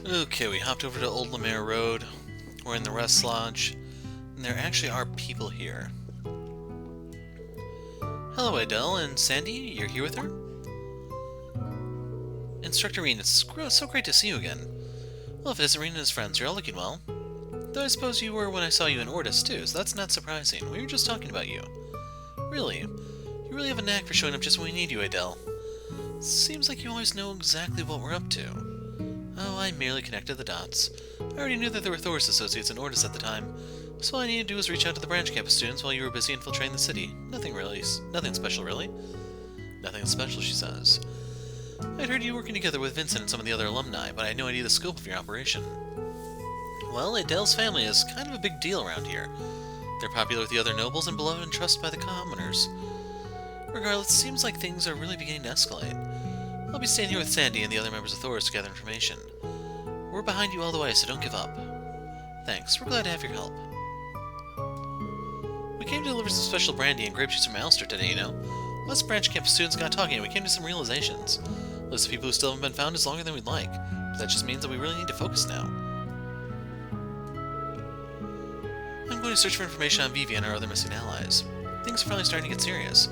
Okay, we hopped over to Old Lemaire Road. We're in the Rest Lodge. And there actually are people here. Hello, Adele and Sandy. You're here with her? Instructor Reen, it's so great to see you again. Well, if it isn't Reen and his friends, you're all looking well. Though I suppose you were when I saw you in Ordis, too, so that's not surprising. We were just talking about you. Really? You really have a knack for showing up just when we need you, Adele. Seems like you always know exactly what we're up to. Oh, I merely connected the dots. I already knew that there were Thoris associates in Ordis at the time, so all I needed to do was reach out to the branch campus students while you were busy infiltrating the city. Nothing special, really. Nothing special, she says. I'd heard you working together with Vincent and some of the other alumni, but I had no idea the scope of your operation. Well, Adele's family is kind of a big deal around here. They're popular with the other nobles and beloved and trusted by the commoners. Regardless, it seems like things are really beginning to escalate. I'll be staying here with Sandy and the other members of Thoris to gather information. We're behind you all the way, so don't give up. Thanks, we're glad to have your help. We came to deliver some special brandy and grape juice from Alster today, you know. Us branch campus students got talking and we came to some realizations. The list of people who still haven't been found is longer than we'd like, but that just means that we really need to focus now. I'm going to search for information on Vivi and our other missing allies. Things are finally starting to get serious.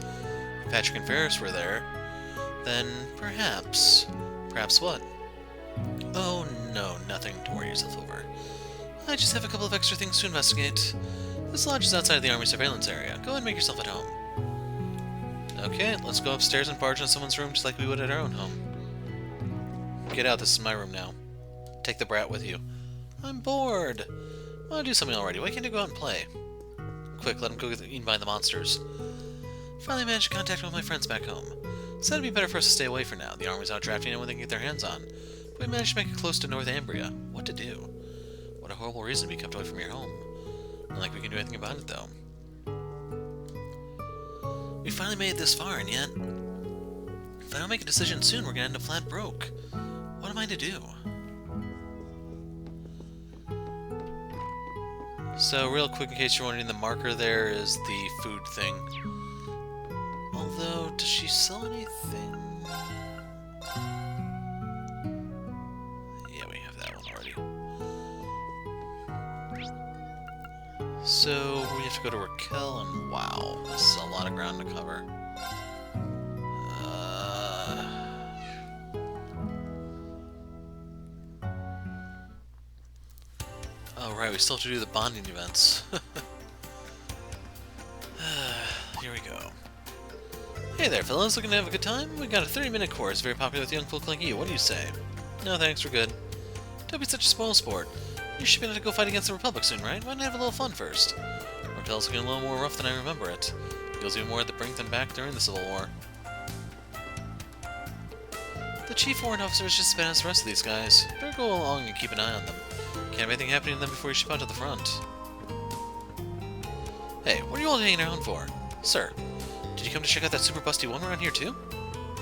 If Patrick and Ferris were there, then perhaps... Perhaps what? Oh no, nothing to worry yourself over. I just have a couple of extra things to investigate. This lodge is outside of the army surveillance area. Go ahead and make yourself at home. Okay, let's go upstairs and barge into someone's room just like we would at our own home. Get out, this is my room now. Take the brat with you. I'm bored! Well, do something already. Why can't I go out and play? Quick, let him go get eaten by the monsters. Finally managed to contact one of my friends back home. Said it'd be better for us to stay away for now. The army's out drafting anyone they can get their hands on. But we managed to make it close to North Ambria. What to do? What a horrible reason to be kept away from your home. Not like we can do anything about it, though. We finally made it this far, and yet... If I don't make a decision soon, we're gonna end up flat broke. What am I to do? So, real quick, in case you're wondering, the marker there is the food thing. Although, does she sell anything? Yeah, we have that one already. So, we have to go to Raquel, and wow, this is a lot of ground to cover. Oh, right, we still have to do the bonding events. Here we go. Hey there, fellas, looking to have a good time? We got a 30-minute course, very popular with young folk like you. What do you say? No, thanks, we're good. Don't be such a spoil sport. You should be able to go fight against the Republic soon, right? Why not have a little fun first? Raquel's looking a little more rough than I remember it. Feels even more at the brink than back during the Civil War. The chief warrant officer is just as bad as the rest of these guys. Better go along and keep an eye on them. Can't have anything happening to them before you ship out to the front. Hey, what are you all hanging around for? Sir, did you come to check out that super busty one around here too?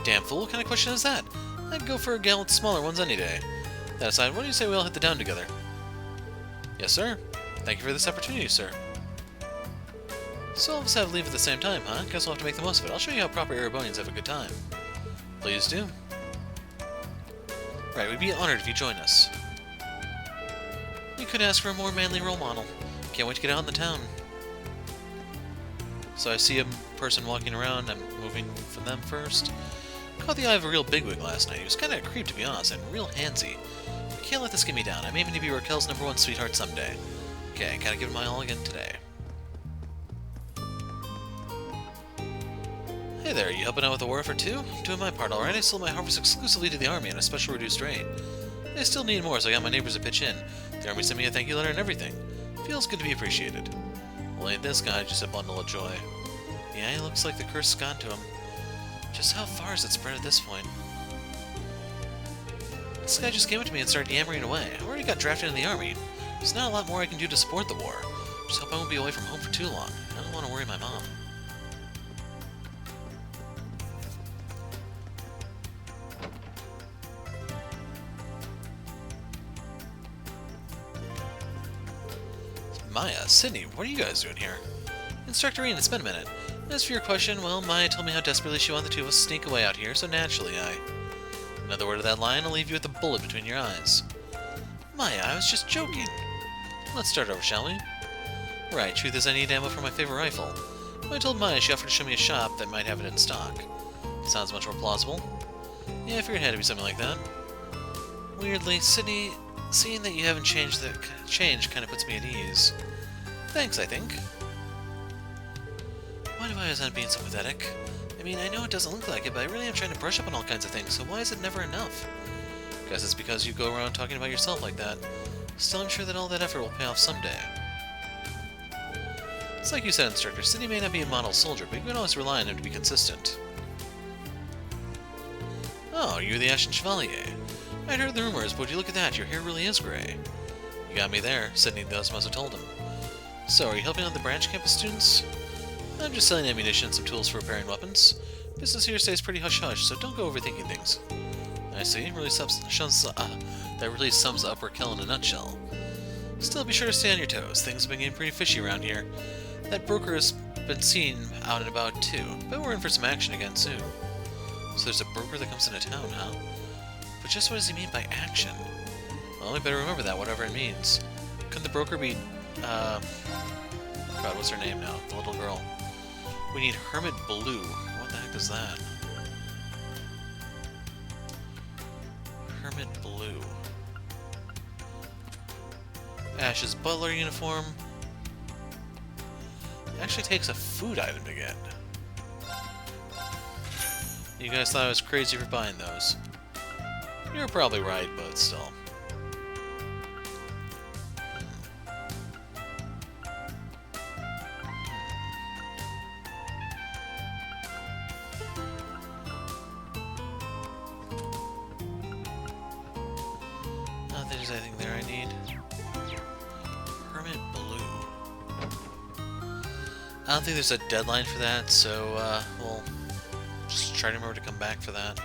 Damn fool, what kind of question is that? I'd go for a gal with smaller ones any day. That aside, why do you say we all hit the town together? Yes, sir. Thank you for this opportunity, sir. So all of us have leave at the same time, huh? Guess we'll have to make the most of it. I'll show you how proper Erebonians have a good time. Please do. Right, we'd be honored if you join us. We could ask for a more manly role model. Can't wait to get out in the town. So I see a person walking around. I'm moving for them first. Caught the eye of a real bigwig last night. He was kind of a creep, to be honest, and real handsy. Can't let this get me down. I'm aiming to be Raquel's #1 sweetheart someday. Okay, gotta give it my all again today. Hey there, you helping out with the war effort too? Doing my part alright. I sold my harvest exclusively to the army on a special reduced rate. I still need more, so I got my neighbors to pitch in. The army sent me a thank you letter and everything. Feels good to be appreciated. Well, ain't this guy just a bundle of joy? Yeah, he looks like the curse has gone to him. Just how far has it spread at this point? This guy just came up to me and started yammering away. I already got drafted in the army. There's not a lot more I can do to support the war. Just hope I won't be away from home for too long. I don't want to worry my mom. Maya, Sydney, what are you guys doing here? Instructor Ian, it's been a minute. As for your question, well, Maya told me how desperately she wanted the two of us to sneak away out here, so naturally In other words of that line, I'll leave you with a bullet between your eyes. Maya, I was just joking. Let's start over, shall we? Right, truth is I need ammo for my favorite rifle. When I told Maya, she offered to show me a shop that might have it in stock. Sounds much more plausible. Yeah, I figured it had to be something like that. Weirdly, Sydney, seeing that you haven't changed kind of puts me at ease. Thanks, I think. Why do I always end up being so pathetic? I mean, I know it doesn't look like it, but I really am trying to brush up on all kinds of things, so why is it never enough? Guess it's because you go around talking about yourself like that. Still, I'm sure that all that effort will pay off someday. It's like you said, Instructor, Sydney may not be a model soldier, but you can always rely on him to be consistent. Oh, you're the Ashton Chevalier. I'd heard the rumors, but would you look at that, your hair really is gray. You got me there, Sydney thus must have told him. So, are you helping out the branch campus students? I'm just selling ammunition and some tools for repairing weapons. Business here stays pretty hush-hush, so don't go overthinking things. I see, that really sums up Raquel in a nutshell. Still, be sure to stay on your toes. Things have been getting pretty fishy around here. That broker has been seen out and about, too. Bet we're in for some action again soon. So there's a broker that comes into town, huh? But just what does he mean by action? Well, we better remember that, whatever it means. Couldn't the broker be, God, what's her name now? The little girl. We need Hermit Blue. What the heck is that? Hermit Blue. Ash's Butler uniform. It actually takes a food item to get. You guys thought I was crazy for buying those. You're probably right, but still. Not that there's anything there I need. Hermit Blue. I don't think there's a deadline for that, so, we'll just try to remember to come back for that.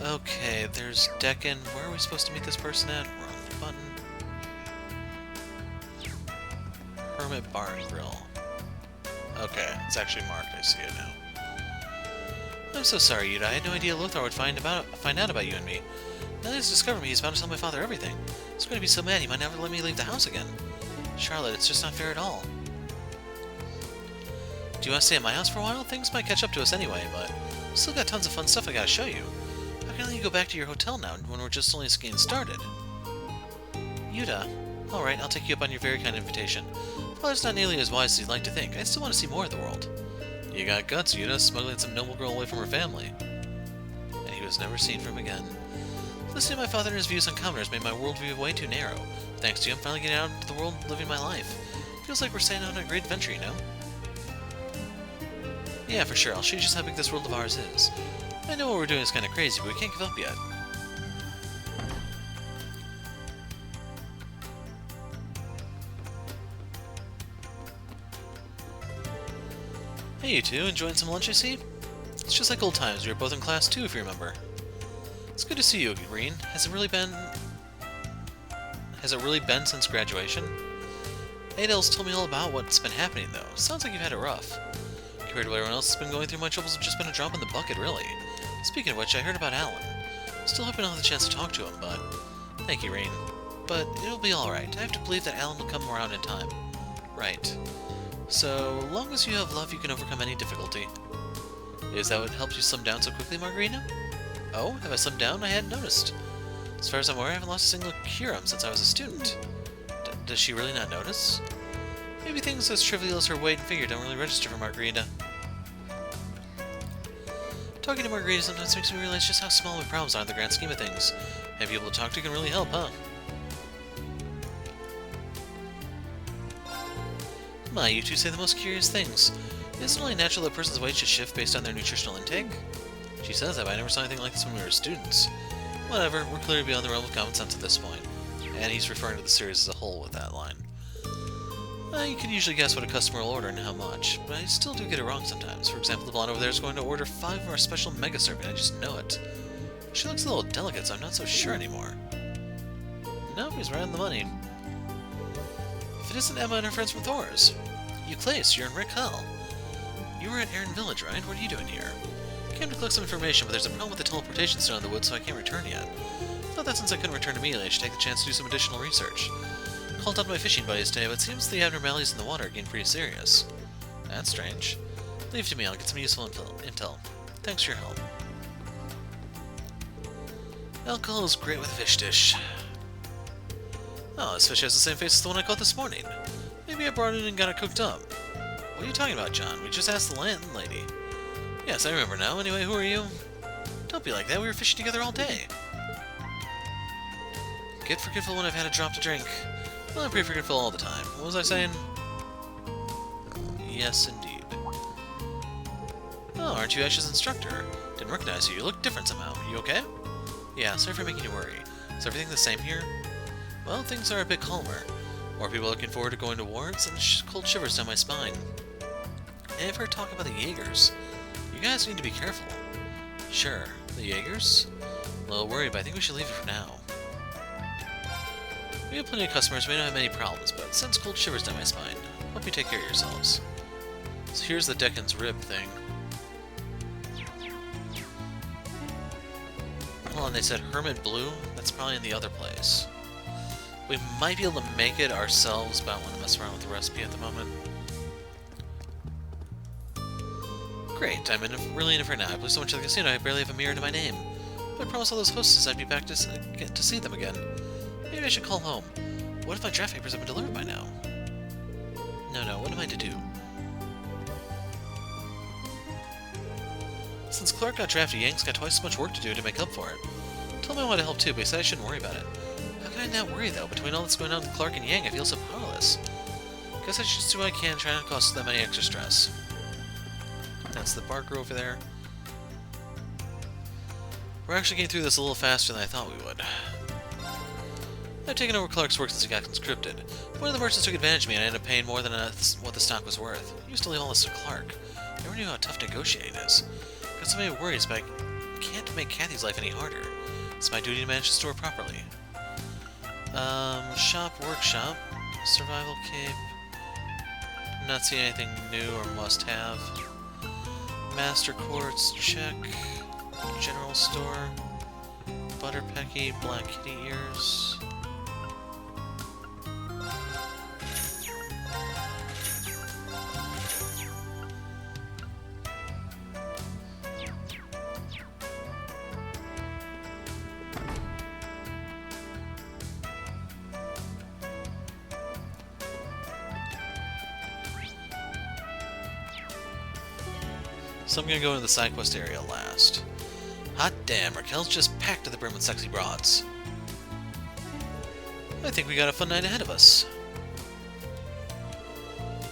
Okay, there's Deccan. Where are we supposed to meet this person at? Wrong button. Hermit Bar and Grill. Okay, it's actually marked. I see it now. I'm so sorry, Yuta. I had no idea Lothar would find out about you and me. Now that he's discovered me, he's bound to tell my father everything. He's going to be so mad he might never let me leave the house again. Charlotte, it's just not fair at all. Do you want to stay at my house for a while? Things might catch up to us anyway, but we've still got tons of fun stuff I gotta show you. How can I let you go back to your hotel now when we're just only getting started? Yuta. Alright, I'll take you up on your very kind invitation. Father's not nearly as wise as you'd like to think. I still want to see more of the world. You got guts, Yuta, smuggling some noble girl away from her family. And he was never seen from again. Listening to my father and his views on commoners made my worldview way too narrow. Thanks to you, I'm finally getting out into the world and living my life. Feels like we're setting out on a great adventure, you know? Yeah, for sure. I'll show you just how big this world of ours is. I know what we're doing is kind of crazy, but we can't give up yet. Hey, you two. Enjoying some lunch, I see? It's just like old times. We were both in class, too, if you remember. It's good to see you, Green. Has it really been since graduation? Adele's told me all about what's been happening, though. Sounds like you've had it rough. Compared to what everyone else has been going through, my troubles have just been a drop in the bucket, really. Speaking of which, I heard about Alan. Still hoping I'll have the chance to talk to him, but... Thank you, Rain. But it'll be alright. I have to believe that Alan will come around in time. Right. So, long as you have love, you can overcome any difficulty. Is that what helps you slim down so quickly, Margarita? Oh, have I slimmed down? I hadn't noticed. As far as I'm aware, I haven't lost a single curum since I was a student. Does she really not notice? Maybe things as trivial as her weight and figure don't really register for Margarita. Talking to Margarita sometimes makes me realize just how small my problems are in the grand scheme of things. Having people to talk to can really help, huh? My, you two say the most curious things. Isn't it only natural that a person's weight should shift based on their nutritional intake? She says that, but I never saw anything like this when we were students. Whatever, we're clearly beyond the realm of common sense at this point. And he's referring to the series as a whole with that line. You can usually guess what a customer will order and how much, but I still do get it wrong sometimes. For example, the blonde over there is going to order 5 of our special mega serving, I just know it. She looks a little delicate, so I'm not so sure anymore. Nope, he's right on the money. If it isn't Emma and her friends from Thor's. Euclase, you're in Rick Hull. You were at Erin Village, right? What are you doing here? I came to collect some information, but there's a problem with the teleportation stone in the woods, so I can't return yet. Thought that since I couldn't return immediately, I should take the chance to do some additional research. Called out my fishing buddies today, but it seems the abnormalities in the water are getting pretty serious. That's strange. Leave it to me, I'll get some useful intel. Thanks for your help. Alcohol is great with a fish dish. Oh, this fish has the same face as the one I caught this morning. Maybe I brought it and got it cooked up. What are you talking about, John? We just asked the landlady. Yes, I remember now. Anyway, who are you? Don't be like that. We were fishing together all day. Get forgetful when I've had a drop to drink. Well, I'm pretty forgetful all the time. What was I saying? Yes, indeed. Oh, aren't you Ash's instructor? Didn't recognize you. You look different somehow. You okay? Yeah, sorry for making you worry. Is everything the same here? Well, things are a bit calmer. More people looking forward to going to war, and cold shivers down my spine. Hey, I've heard talk about the Jaegers. You guys need to be careful. Sure. The Jaegers? A little worried, but I think we should leave it for now. We have plenty of customers, we don't have many problems, but it sends cold shivers down my spine. Hope you take care of yourselves. So here's the Deccan's rib thing. Hold on, they said Hermit Blue? That's probably in the other place. We might be able to make it ourselves, but I don't want to mess around with the recipe at the moment. Great, I'm really in it for now. I play so much at the casino, I barely have a mirror to my name. But I promised all those hostesses I'd be back to see them again. Maybe I should call home. What if my draft papers have been delivered by now? No, what am I to do? Since Clark got drafted, Yang's got twice as much work to do to make up for it. Told me I wanted to help too, but he said I shouldn't worry about it. How can I not worry though? Between all that's going on with Clark and Yang, I feel so powerless. Guess I should just do what I can, try not to cause them any extra stress. That's the Barker over there. We're actually getting through this a little faster than I thought we would. I've taken over Clark's work since he got conscripted. One of the merchants took advantage of me and I ended up paying more than what the stock was worth. I used to leave all this to Clark. I never knew how tough negotiating is. Got so many worries, but I can't make Kathy's life any harder. It's my duty to manage the store properly. Shop, workshop, survival cape. Not seeing anything new or must-have. Master quartz, check. General store. Butter pecky, black kitty ears. So I'm gonna go into the Sidequest area last. Hot damn, Raquel's just packed to the brim with sexy broads. I think we got a fun night ahead of us.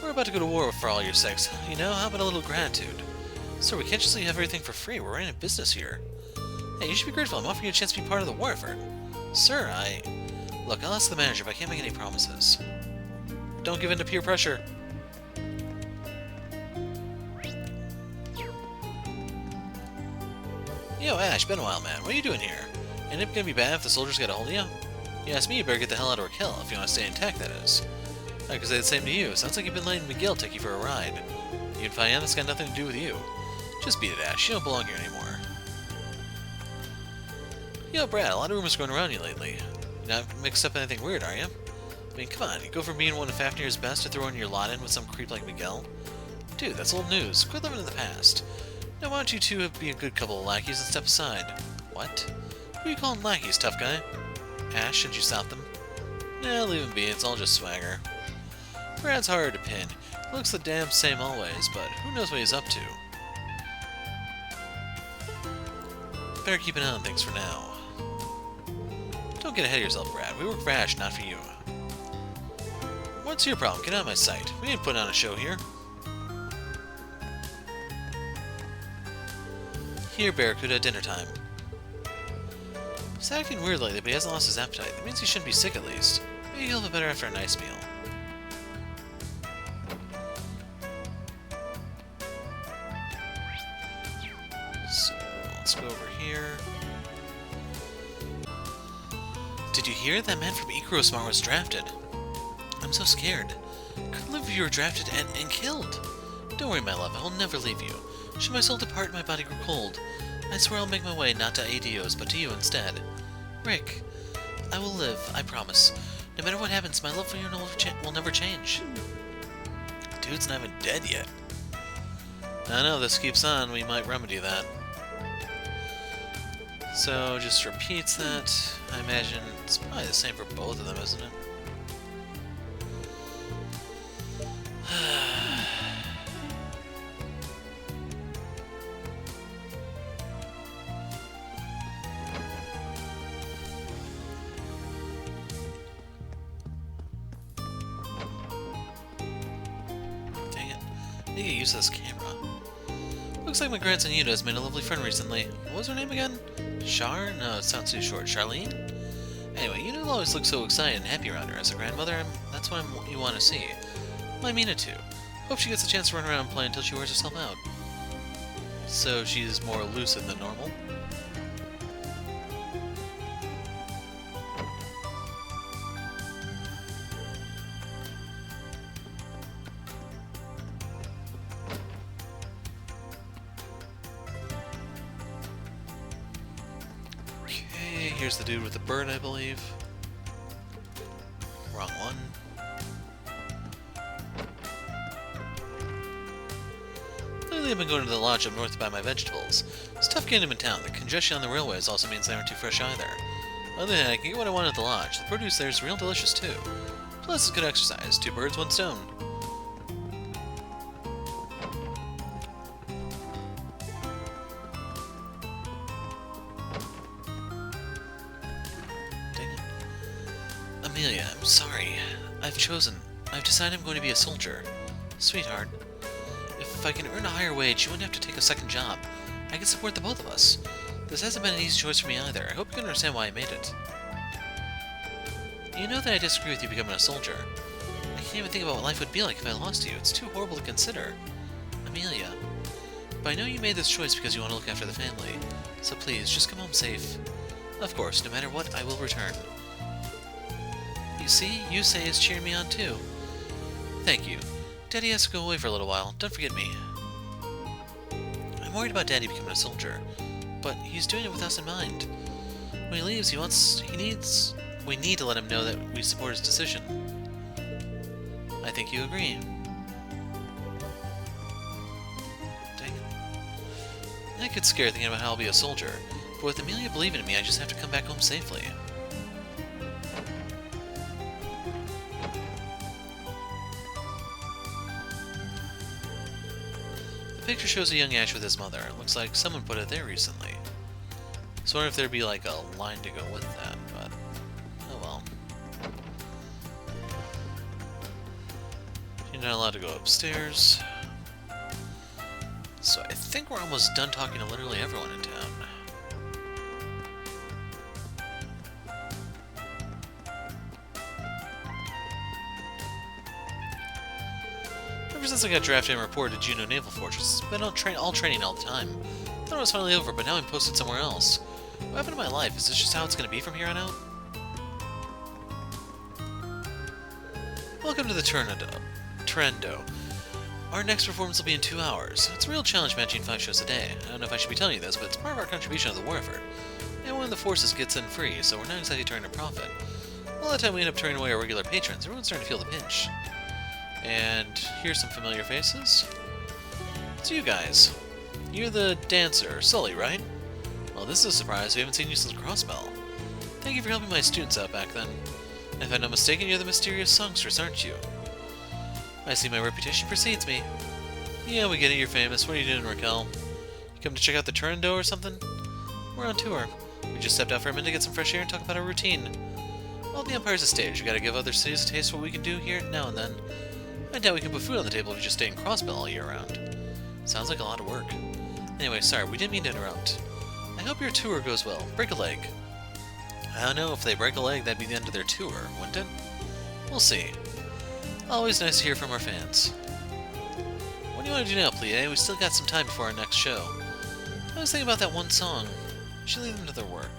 We're about to go to war for all your sakes. You know, how about a little gratitude? Sir, we can't just leave everything for free. We're running a business here. Hey, you should be grateful. I'm offering you a chance to be part of the war effort. Sir, Look, I'll ask the manager, but I can't make any promises. Don't give in to peer pressure. Yo, Ash, been a while, man. What are you doing here? Ain't it gonna be bad if the soldiers get a hold of you? You ask me, you better get the hell out of Raquel, if you want to stay intact, that is. I could say the same to you. Sounds like you've been letting Miguel take you for a ride. You and Fianna's got nothing to do with you. Just beat it, Ash. You don't belong here anymore. Yo, Brad, a lot of rumors going around you lately. You're not mixed up in anything weird, are you? I mean, come on, you go from being one of Fafnir's best to throwing your lot in with some creep like Miguel? Dude, that's old news. Quit living in the past. Now why don't you two be a good couple of lackeys and step aside? What? Who are you calling lackeys, tough guy? Ash, should you stop them? Nah, leave him be, it's all just swagger. Brad's hard to pin. He looks the damn same always, but who knows what he's up to. Better keep an eye on things for now. Don't get ahead of yourself, Brad. We work for Ash, not for you. What's your problem? Get out of my sight. We ain't putting on a show here. Here, Barracuda, dinner time. He's acting weird lately, but he hasn't lost his appetite. That means he shouldn't be sick, at least. Maybe he'll feel better after a nice meal. So, let's go over here. Did you hear? That man from Ecrosmart was drafted. I'm so scared. Couldn't believe you were drafted and killed. Don't worry, my love, I will never leave you. Should my soul depart and my body grow cold, I swear I'll make my way not to Adios, but to you instead. Rick, I will live, I promise. No matter what happens, my love for you will never change. Dude's not even dead yet. I know, if this keeps on, we might remedy that. So, just repeats that. I imagine it's probably the same for both of them, isn't it? Dang it. I need to get used to this camera. Looks like my grandson Yuta has made a lovely friend recently. What was her name again? Char? No, it sounds too short. Charlene? Anyway, Yuta always looks so excited and happy around her. As a grandmother, that's what you want to see. Well, I mean it too. Hope she gets a chance to run around and play until she wears herself out. So she's more lucid than normal. Okay, here's the dude with the bird, I believe. Wrong one. Lately I've been going to the lodge up north to buy my vegetables. It's tough getting them in town. The congestion on the railways also means they aren't too fresh either. On the other hand, I can get what I want at the lodge. The produce there is real delicious too. Plus, it's good exercise. 2 birds, 1 stone. Dang it. Amelia, I'm sorry. I've decided I'm going to be a soldier. Sweetheart. If I can earn a higher wage, you wouldn't have to take a second job. I can support the both of us. This hasn't been an easy choice for me either. I hope you can understand why I made it. You know that I disagree with you becoming a soldier. I can't even think about what life would be like if I lost you. It's too horrible to consider. Amelia. But I know you made this choice because you want to look after the family. So please, just come home safe. Of course, no matter what, I will return. You see, Yusei is cheering me on too. Thank you. Daddy has to go away for a little while. Don't forget me. I'm worried about Daddy becoming a soldier, but he's doing it with us in mind. When he leaves, we need to let him know that we support his decision. I think you agree. Dang it. I get scared thinking about how I'll be a soldier, but with Amelia believing in me, I just have to come back home safely. The picture shows a young Ash with his mother. It looks like someone put it there recently. So I wonder if there'd be like a line to go with that, but oh well. You're not allowed to go upstairs. So I think we're almost done talking to literally everyone in town. Ever since I got drafted and reported to Juneau Naval Fortress, it's been all training all the time. I thought it was finally over, but now I'm posted somewhere else. What happened to my life? Is this just how it's going to be from here on out? Welcome to the Trendo. Our next performance will be in 2 hours. It's a real challenge matching 5 shows a day. I don't know if I should be telling you this, but it's part of our contribution to the war effort. And one of the forces gets in free, so we're not exactly turning a profit. All the time we end up turning away our regular patrons, everyone's starting to feel the pinch. And here's some familiar faces. It's you guys. You're the dancer, Sully, right? Well, this is a surprise. We haven't seen you since Crossbell. Thank you for helping my students out back then. And if I'm not mistaken, you're the mysterious songstress, aren't you? I see my reputation precedes me. Yeah, we get it, you're famous. What are you doing, Raquel? You come to check out the Trendo or something? We're on tour. We just stepped out for a minute to get some fresh air and talk about our routine. Well, the Empire's a stage. We gotta give other cities a taste of what we can do here now and then. I doubt we can put food on the table if you just stay in Crossbell all year round. Sounds like a lot of work. Anyway, sorry, we didn't mean to interrupt. I hope your tour goes well. Break a leg. I don't know, if they break a leg, that'd be the end of their tour, wouldn't it? We'll see. Always nice to hear from our fans. What do you want to do now, Plie? We still got some time before our next show. I was thinking about that one song. We should leave them to their work.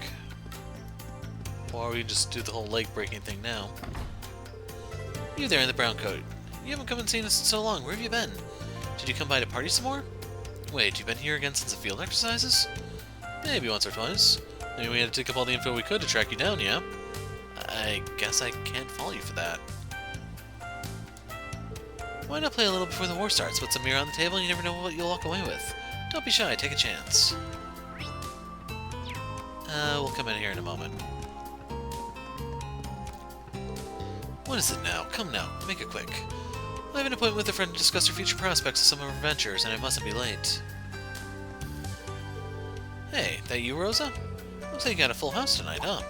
Or we just do the whole leg breaking thing now. You there in the brown coat. You haven't come and seen us in so long. Where have you been? Did you come by to party some more? Wait, you've been here again since the field exercises? Maybe once or twice. I mean, we had to dig up all the info we could to track you down, yeah? I guess I can't follow you for that. Why not play a little before the war starts? Put some mirror on the table and you never know what you'll walk away with. Don't be shy, take a chance. We'll come in here in a moment. What is it now? Come now, make it quick. I have an appointment with a friend to discuss our future prospects of some of our ventures, and I mustn't be late. Hey, that you, Rosa? Looks like you got a full house tonight, huh?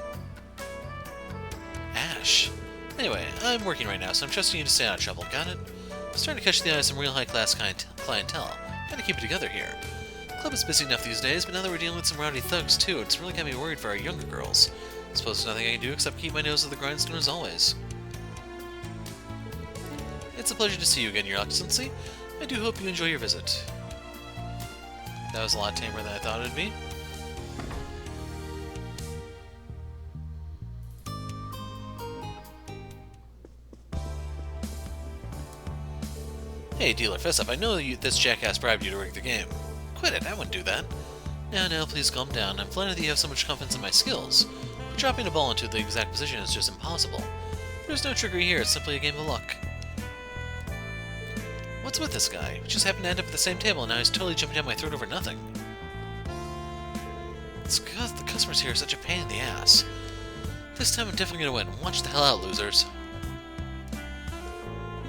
Ash. Anyway, I'm working right now, so I'm trusting you to stay out of trouble, got it? I'm starting to catch the eye of some real high-class clientele. Gotta keep it together here. The club is busy enough these days, but now that we're dealing with some rowdy thugs, too, it's really got me worried for our younger girls. I suppose there's nothing I can do except keep my nose to the grindstone as always. It's a pleasure to see you again, Your Excellency. I do hope you enjoy your visit. That was a lot tamer than I thought it would be. Hey, dealer, fess up. I know this jackass bribed you to rig the game. Quit it, I wouldn't do that. Now, please calm down. I'm flattered that you have so much confidence in my skills. But dropping a ball into the exact position is just impossible. There's no trickery here, it's simply a game of luck. What's with this guy? We just happened to end up at the same table and now he's totally jumping down my throat over nothing. It's because the customers here are such a pain in the ass. This time I'm definitely gonna win. Watch the hell out, losers.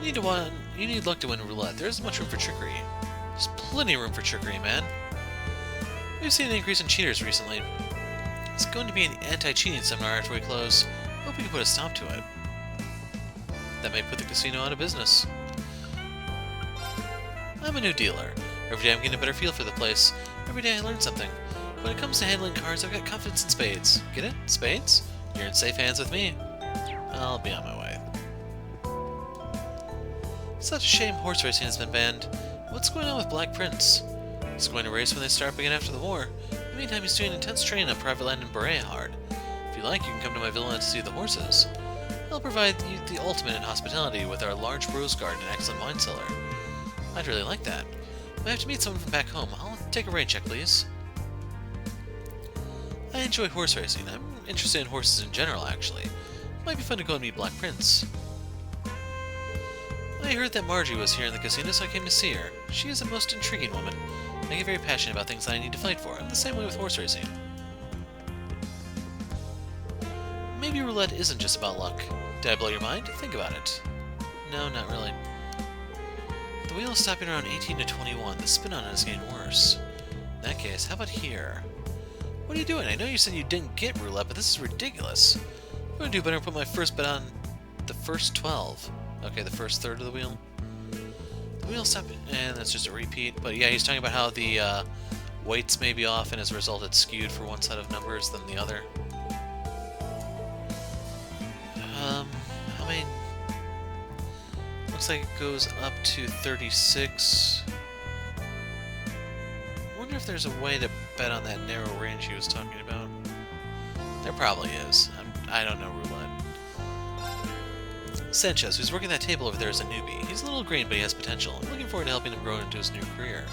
You need luck to win roulette. There isn't much room for trickery. There's plenty of room for trickery, man. We've seen an increase in cheaters recently. It's going to be an anti-cheating seminar after we close. Hope we can put a stop to it. That may put the casino out of business. I'm a new dealer. Every day I'm getting a better feel for the place. Every day I learn something. When it comes to handling cards, I've got confidence in spades. Get it? Spades? You're in safe hands with me. I'll be on my way. Such a shame horse racing has been banned. What's going on with Black Prince? He's going to race when they start up again after the war. In the meantime, he's doing intense training on private land in Berehard. If you like, you can come to my villa to see the horses. I'll provide you the ultimate in hospitality with our large rose garden and excellent wine cellar. I'd really like that. If I have to meet someone from back home, I'll take a rain check, please. I enjoy horse racing. I'm interested in horses in general, actually. It might be fun to go and meet Black Prince. I heard that Margie was here in the casino, so I came to see her. She is a most intriguing woman. I get very passionate about things that I need to fight for. I'm the same way with horse racing. Maybe roulette isn't just about luck. Did I blow your mind? Think about it. No, not really. The wheel is stopping around 18 to 21. The spin on it is getting worse. In that case, how about here? What are you doing? I know you said you didn't get roulette, but this is ridiculous. I'm going to do better and put my first bet on the first 12. Okay, the first third of the wheel. The wheel stopped, and that's just a repeat. But yeah, he's talking about how the weights may be off, and as a result it's skewed for one set of numbers than the other. How many... Looks like it goes up to 36. I wonder if there's a way to bet on that narrow range he was talking about. There probably is. I don't know roulette. Sanchez, who's working that table over there, is a newbie. He's a little green, but he has potential. I'm looking forward to helping him grow into his new career.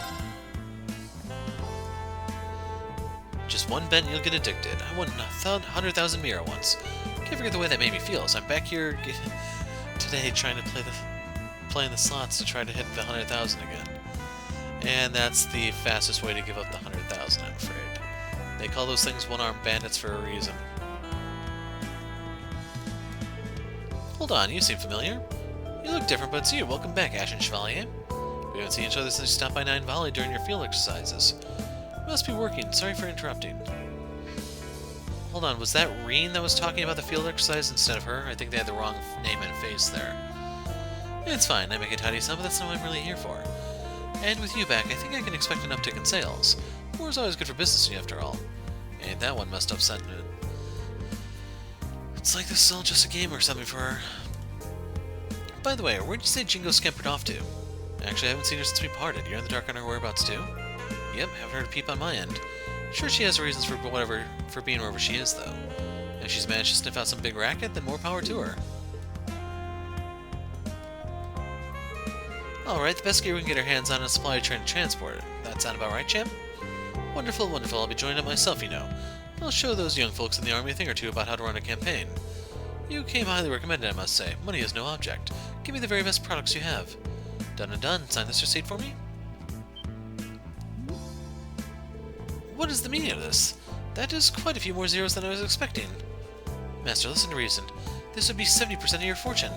Just one bet and you'll get addicted. I won 100,000 Mira once. Can't forget the way that made me feel, so I'm back here today trying to playing the slots to try to hit the 100,000 again. And that's the fastest way to give up the 100,000, I'm afraid. They call those things one-armed bandits for a reason. Hold on, you seem familiar. You look different, but it's you. Welcome back, Ashton Chevalier. We haven't seen each other since you stopped by Nine Valley during your field exercises. You must be working. Sorry for interrupting. Hold on, was that Reen that was talking about the field exercise instead of her? I think they had the wrong name and face there. It's fine, I make a tidy sum, but that's not what I'm really here for. And with you back, I think I can expect an uptick in sales. War's always good for business, after all. Ain't that one messed up sentiment. It's like this is all just a game or something for her. By the way, where'd you say Jingo scampered off to? Actually, I haven't seen her since we parted. You're in the dark on her whereabouts too? Yep, haven't heard a peep on my end. Sure she has reasons for being wherever she is, though. If she's managed to sniff out some big racket, then more power to her. Alright, the best gear we can get our hands on is a supply trying to transport it. That sound about right, champ? Wonderful, wonderful. I'll be joining up myself, you know. I'll show those young folks in the army a thing or two about how to run a campaign. You came highly recommended, I must say. Money is no object. Give me the very best products you have. Done and done. Sign this receipt for me? What is the meaning of this? That is quite a few more zeros than I was expecting. Master, listen to reason. This would be 70% of your fortune.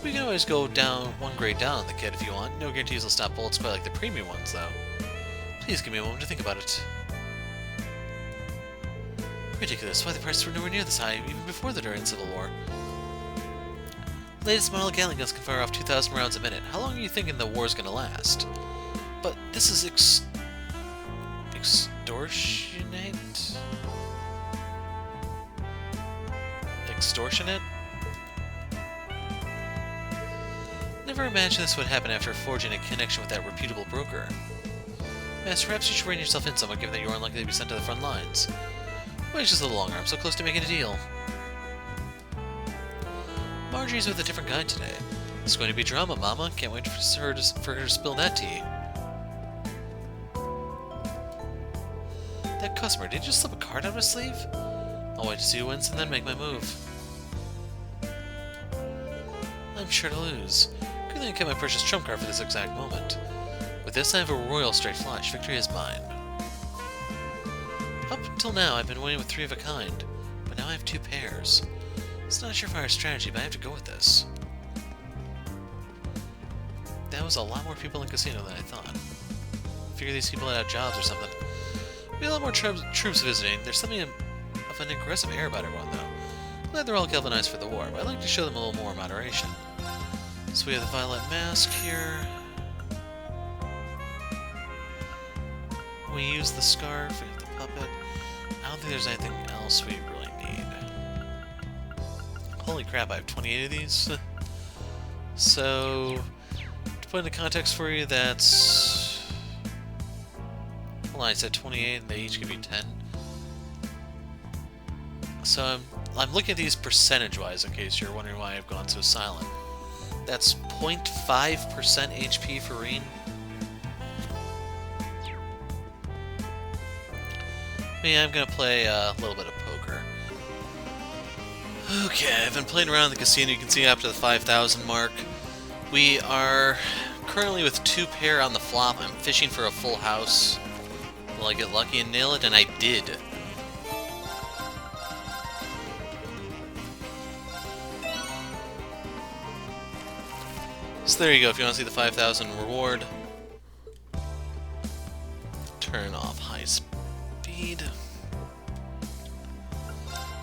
We can always go down one grade down on the kit if you want. No guarantees will stop bullets quite like the premium ones, though. Please give me a moment to think about it. Ridiculous. Why the prices were nowhere near this high, even before the during Civil War. Latest model Gatling guns can fire off 2,000 rounds a minute. How long are you thinking the war's gonna last? But this is extortionate? Extortionate? Never imagined this would happen after forging a connection with that reputable broker. Master, perhaps you should rein yourself in somewhat, given that you are unlikely to be sent to the front lines. Why, just a little longer. I'm so close to making a deal. Marjorie's with a different guy today. It's going to be drama, Mama. Can't wait for her to spill that tea. That customer, did you just slip a card out of his sleeve? I'll wait to see who wins and then make my move. I'm sure to lose. Good thing I kept my precious trump card for this exact moment. With this, I have a royal straight flush. Victory is mine. Up until now, I've been winning with 3 of a kind, but now I have 2 pairs. It's not a surefire strategy, but I have to go with this. That was a lot more people in the casino than I thought. I figure these people had jobs or something. We have a lot more troops visiting. There's something of an aggressive air about everyone, though. Glad they're all galvanized for the war, but I'd like to show them a little more moderation. So we have the violet mask here. We use the scarf, we have the puppet. I don't think there's anything else we really need. Holy crap, I have 28 of these. So, to put into context for you, that's... Hold on, I said 28, and they each give you 10. So I'm looking at these percentage-wise, in case you're wondering why I've gone so silent. That's 0.5% HP for Reen. Yeah, I'm gonna play a little bit of poker. Okay, I've been playing around the casino. You can see after the 5,000 mark. We are currently with 2 pair on the flop. I'm fishing for a full house. Will I get lucky and nail it? And I did. So there you go. If you want to see the 5,000 reward, turn off high speed.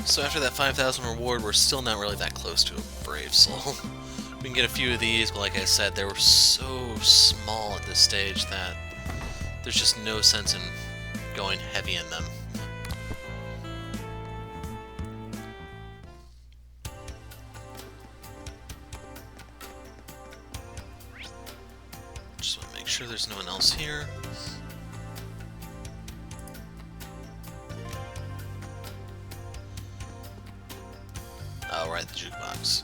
So after that 5,000 reward, we're still not really that close to a brave soul. We can get a few of these, but like I said, they were so small at this stage that there's just no sense in going heavy in them. Just want to make sure there's no one else here. Oh, right, the jukebox.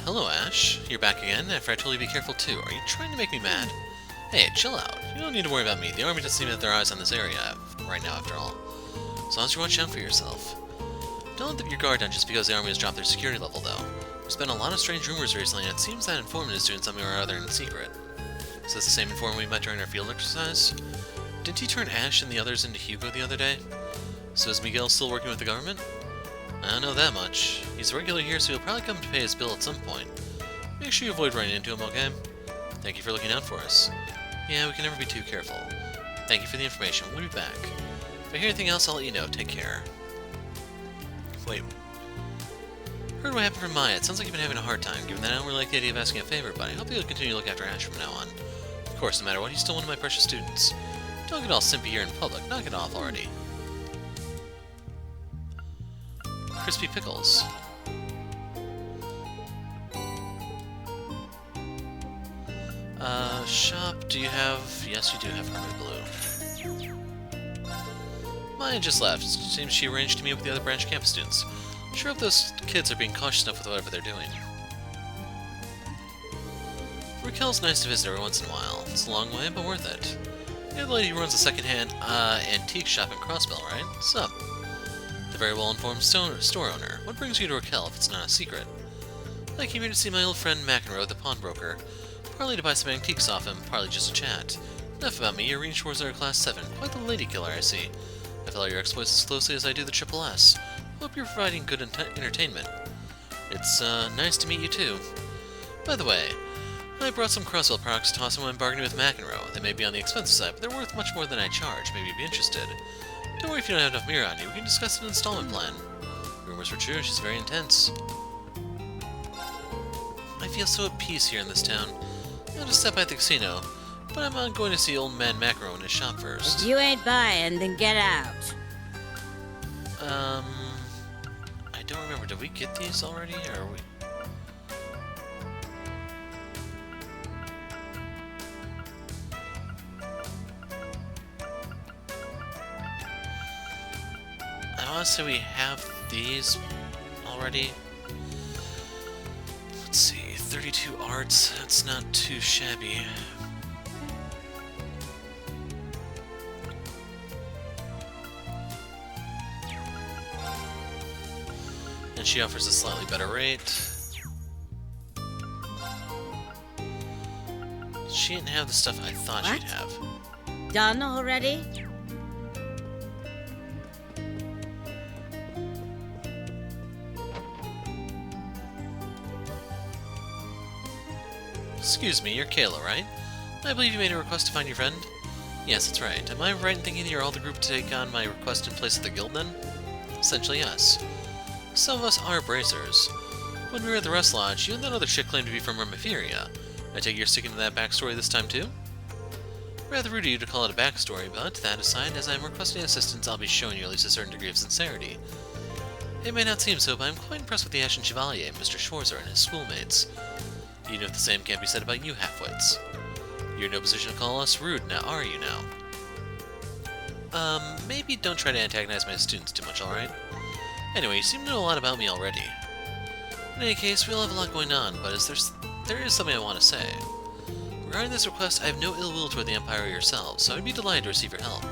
Hello, Ash. You're back again, after I told you to be careful too. Are you trying to make me mad? Hey, chill out. You don't need to worry about me. The army doesn't seem to have their eyes on this area right now, after all. As long as you watch out for yourself. Don't let your guard down just because the army has dropped their security level, though. There's been a lot of strange rumors recently, and it seems that informant is doing something or other in secret. Is this the same informant we met during our field exercise? Didn't he turn Ash and the others into Hugo the other day? So is Miguel still working with the government? I don't know that much. He's regular here, so he'll probably come to pay his bill at some point. Make sure you avoid running into him, okay? Thank you for looking out for us. Yeah, we can never be too careful. Thank you for the information. We'll be back. If I hear anything else, I'll let you know. Take care. Wait. Heard what happened from Maya. It sounds like you've been having a hard time, given that I don't really like the idea of asking a favor, but I hope you'll continue to look after Ash from now on. Of course, no matter what, he's still one of my precious students. Don't get all simpy here in public. Knock it off already. Crispy pickles. Shop, do you have... Yes, you do have Hermit Blue. Maya just left. Seems she arranged to meet with the other branch campus students. I'm sure if those kids are being cautious enough with whatever they're doing. We're Raquel's nice to visit every once in a while. It's a long way, but worth it. You're the lady who runs a second-hand antique shop in Crossbell, right? Sup? The very well-informed store owner. What brings you to Raquel if it's not a secret? I came here to see my old friend McEnroe, the pawnbroker. Partly to buy some antiques off him, partly just to chat. Enough about me, Irene Schwarzer, Class 7. Quite the lady killer, I see. I follow your exploits as closely as I do the Triple S. Hope you're providing good entertainment. It's nice to meet you too. By the way, I brought some Crossbell products to toss when I'm bargaining with McEnroe. They may be on the expensive side, but they're worth much more than I charge. Maybe you'd be interested. Don't worry if you don't have enough mirror on you. We can discuss an installment plan. Rumors were true. She's very intense. I feel so at peace here in this town. I'll just step by the casino, but I'm going to see old man Macro in his shop first. If you ain't buying, then get out. I don't remember. Did we get these already, or are we? I want to say we have these already. Let's see, 32 arts, that's not too shabby. And she offers a slightly better rate. She didn't have the stuff I thought she'd have. Done already? Excuse me, you're Kayla, right? I believe you made a request to find your friend? Yes, that's right. Am I right in thinking you're all the group to take on my request in place of the guild, then? Essentially, yes. Some of us are bracers. When we were at the Rest Lodge, you and that other chick claimed to be from Remiferia. I take it you're sticking to that backstory this time, too? Rather rude of you to call it a backstory, but that aside, as I'm requesting assistance, I'll be showing you at least a certain degree of sincerity. It may not seem so, but I'm quite impressed with the Ashton Chevalier, Mr. Schwarzer, and his schoolmates. Even if the same can't be said about you halfwits. You're in no position to call us rude, now are you now? Maybe don't try to antagonize my students too much, alright? Anyway, you seem to know a lot about me already. In any case, we all have a lot going on, but there is something I want to say. Regarding this request, I have no ill will toward the Empire or yourselves, so I'd be delighted to receive your help.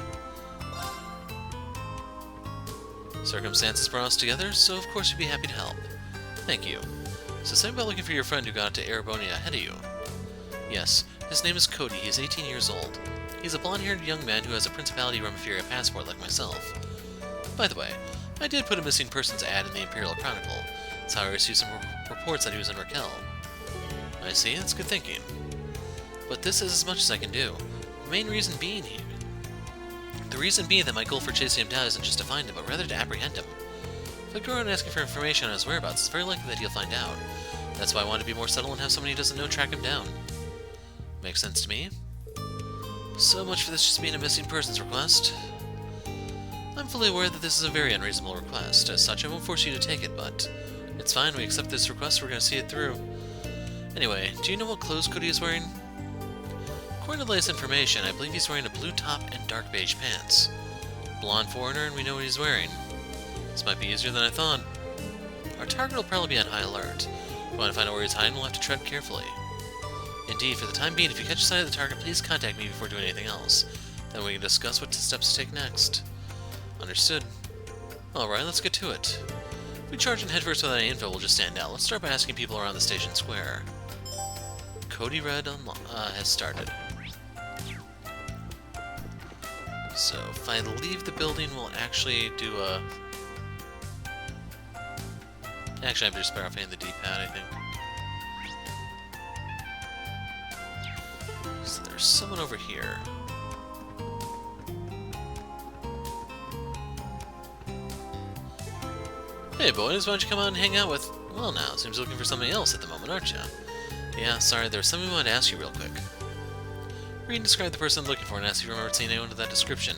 Circumstances brought us together, so of course we'd be happy to help. Thank you. So something about looking for your friend who got to Erebonia ahead of you. Yes, his name is Cody. He is 18 years old. He's a blonde-haired young man who has a Principality Remiferia passport like myself. By the way, I did put a missing persons ad in the Imperial Chronicle. That's how I received some reports that he was in Raquel. I see, that's good thinking. But this is as much as I can do. The main reason being that my goal for chasing him down isn't just to find him, but rather to apprehend him. If I go around asking for information on his whereabouts, it's very likely that he'll find out. That's why I want to be more subtle and have somebody who doesn't know track him down. Makes sense to me. So much for this just being a missing persons request. I'm fully aware that this is a very unreasonable request. As such, I won't force you to take it, but it's fine. We accept this request. We're going to see it through. Anyway, do you know what clothes Cody is wearing? According to the latest information, I believe he's wearing a blue top and dark beige pants. Blonde foreigner, and we know what he's wearing. This might be easier than I thought. Our target will probably be on high alert. If we want to find out where he's hiding, we'll have to tread carefully. Indeed, for the time being, if you catch sight of the target, please contact me before doing anything else. Then we can discuss what steps to take next. Understood. Alright, let's get to it. If we charge in headfirst without any info, we'll just stand out. Let's start by asking people around the station square. Cody Red has started. So, if I leave the building, we'll actually do a... Actually, I have to spare off hand the D-pad, I think. So there's someone over here. Hey boys, why don't you come out and hang out with... Well now, seems you're looking for something else at the moment, aren't you? Yeah, sorry, there's something we wanted to ask you real quick. Reed described the person I'm looking for and asked if you remembered seeing anyone with that description.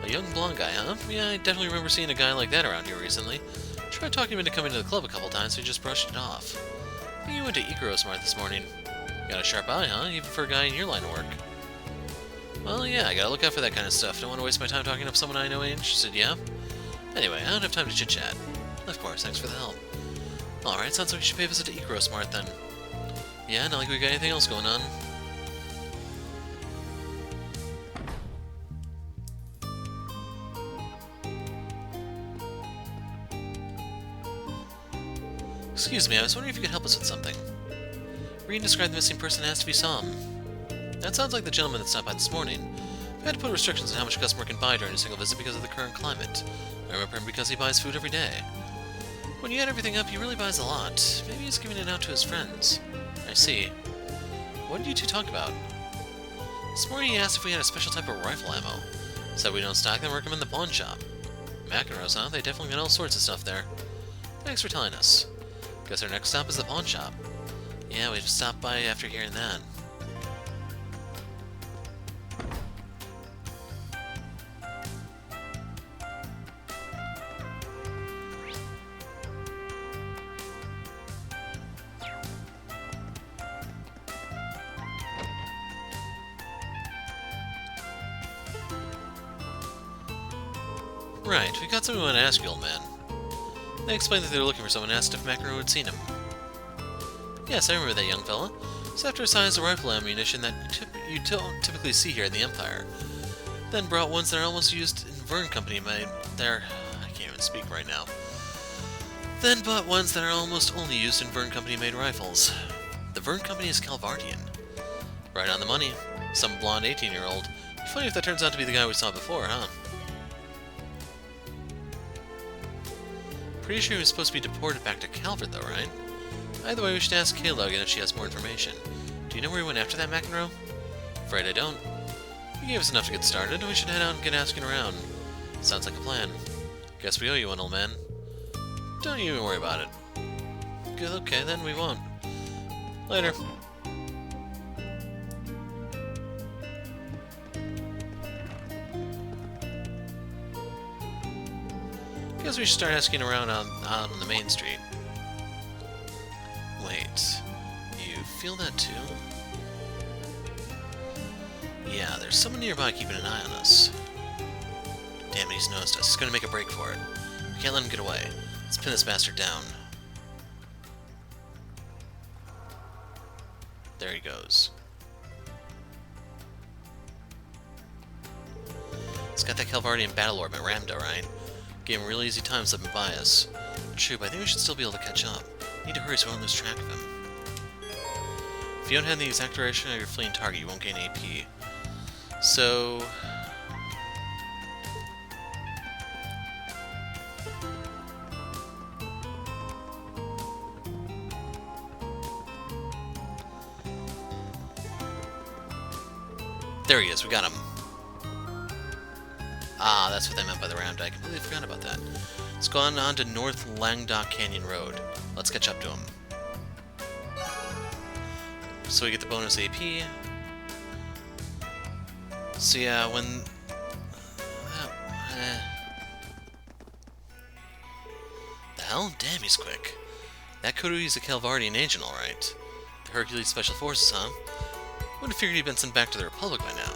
A young blonde guy, huh? Yeah, I definitely remember seeing a guy like that around here recently. Tried talking him into coming to the club a couple times, so he just brushed it off. I think he went to Ecorosmart this morning. Got a sharp eye, huh? Even for a guy in your line of work. Well, yeah, I gotta look out for that kind of stuff. Don't want to waste my time talking up someone I know ain't interested, yeah? Anyway, I don't have time to chit-chat. Of course, thanks for the help. Alright, sounds like we should pay a visit to Ecorosmart then. Yeah, not like we got anything else going on. Excuse me, I was wondering if you could help us with something. Reed described the missing person and asked if you saw him. That sounds like the gentleman that stopped by this morning. We had to put restrictions on how much a customer can buy during a single visit because of the current climate. I remember him because he buys food every day. When you add everything up, he really buys a lot. Maybe he's giving it out to his friends. I see. What did you two talk about? This morning he asked if we had a special type of rifle ammo. Said we don't stock them or recommend the pawn shop. McEnroe's, huh? They definitely got all sorts of stuff there. Thanks for telling us. Guess our next stop is the pawn shop. Yeah, we've stopped by after hearing that. Right, we got something we want to ask you, old man. They explained that they were looking for someone and asked if McEnroe had seen him. Yes, I remember that young fella. He's after a size of rifle ammunition that you don't typically see here in the Empire. Then brought ones that are almost used in Vern Company made. I can't even speak right now. Then bought ones that are almost only used in Vern Company made rifles. The Vern Company is Calvardian. Right on the money. Some blonde 18-year-old. Funny if that turns out to be the guy we saw before, huh? Pretty sure he was supposed to be deported back to Calvert, though, right? Either way, we should ask Kayla again if she has more information. Do you know where he went after that, McEnroe? Afraid I don't. He gave us enough to get started, and we should head out and get asking around. Sounds like a plan. Guess we owe you one, old man. Don't you even worry about it. Good, okay, then we won't. Later. Guess we should start asking around on the main street. Wait, you feel that too? Yeah, there's someone nearby keeping an eye on us. Damn it, he's noticed us. He's gonna make a break for it. We can't let him get away. Let's pin this bastard down. There he goes. He's got that Calvardian battle orb at Ramda, right? Gave him real easy time slipping by us. True, but I think we should still be able to catch up. Need to hurry so we won't lose track of him. If you don't have the exact direction of your fleeing target, you won't gain AP. So... there he is, we got him. Ah, that's what they meant by the round. I completely forgot about that. Let's go on to North Langdock Canyon Road. Let's catch up to him. So we get the bonus AP. So yeah, when... The hell? Damn, he's quick. That Korui's a Calvardian agent, alright. The Hercules Special Forces, huh? Would have figured he'd been sent back to the Republic by now.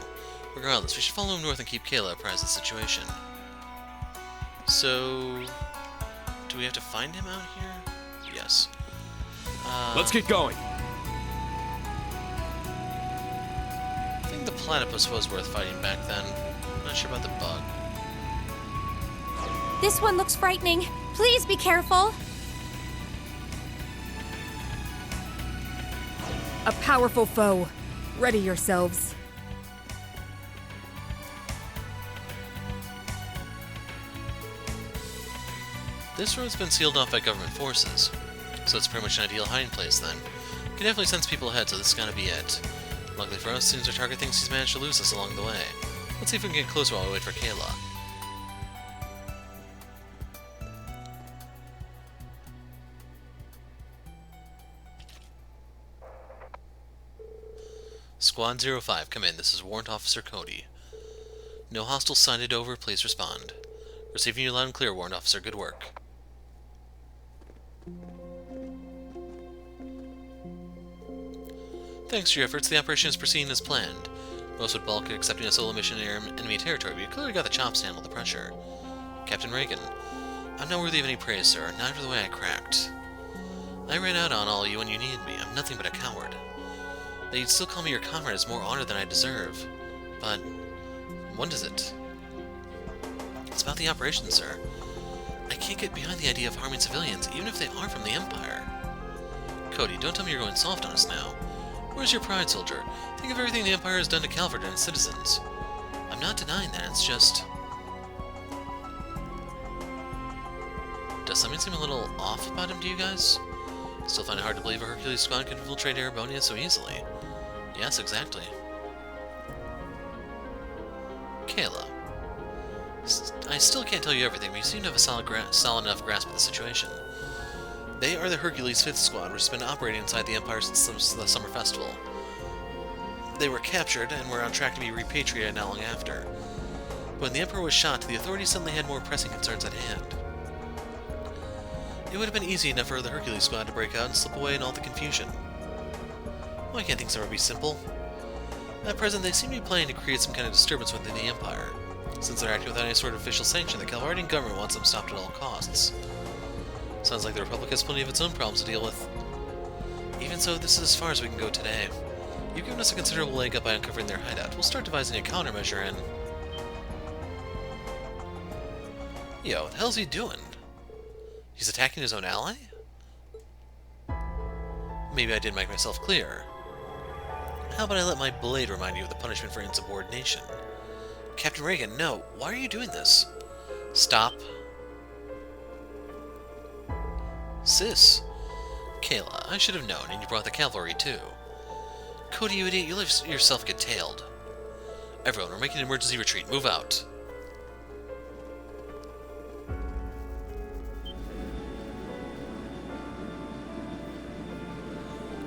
Regardless, we should follow him north and keep Kayla apprised of the situation. So... do we have to find him out here? Yes. Let's get going. I think the platypus was worth fighting back then. I'm not sure about the bug. This one looks frightening. Please be careful. A powerful foe. Ready yourselves. This road's been sealed off by government forces, so it's pretty much an ideal hiding place then. You can definitely sense people ahead, so this is gotta be it. Luckily for us, it seems our target thinks he's managed to lose us along the way. Let's see if we can get closer while we wait for Kayla. Squad 05, come in. This is Warrant Officer Cody. No hostiles sighted over, please respond. Receiving you loud and clear, Warrant Officer. Good work. Thanks for your efforts, the operation is proceeding as planned. Most would balk at accepting a solo mission in enemy territory, but you clearly got the chops to handle the pressure. Captain Reagan. I'm not worthy of any praise, sir, not after the way I cracked. I ran out on all you when you needed me. I'm nothing but a coward. That you'd still call me your comrade is more honor than I deserve. But what is it? It's about the operation, sir. I can't get behind the idea of harming civilians, even if they are from the Empire. Cody, don't tell me you're going soft on us now. Where's your pride, soldier? Think of everything the Empire has done to Calvert and its citizens. I'm not denying that, it's just... Does something seem a little off about him to you guys? Still find it hard to believe a Hercules squad could infiltrate Erebonia so easily. Yes, exactly. Kayla. I still can't tell you everything, but you seem to have a solid enough grasp of the situation. They are the Hercules 5th Squad, which has been operating inside the Empire since the Summer Festival. They were captured, and were on track to be repatriated not long after. When the Emperor was shot, the authorities suddenly had more pressing concerns at hand. It would have been easy enough for the Hercules Squad to break out and slip away in all the confusion. Why can't things ever be simple? At present, they seem to be planning to create some kind of disturbance within the Empire, since they're acting without any sort of official sanction. The Calvardian government wants them stopped at all costs. Sounds like the Republic has plenty of its own problems to deal with. Even so, this is as far as we can go today. You've given us a considerable leg up by uncovering their hideout. We'll start devising a countermeasure and... Yo, what the hell's he doing? He's attacking his own ally? Maybe I didn't make myself clear. How about I let my blade remind you of the punishment for insubordination? Captain Reagan, no! Why are you doing this? Stop. Sis. Kayla, I should have known, and you brought the cavalry too. Cody, you idiot, you let yourself get tailed. Everyone, we're making an emergency retreat. Move out.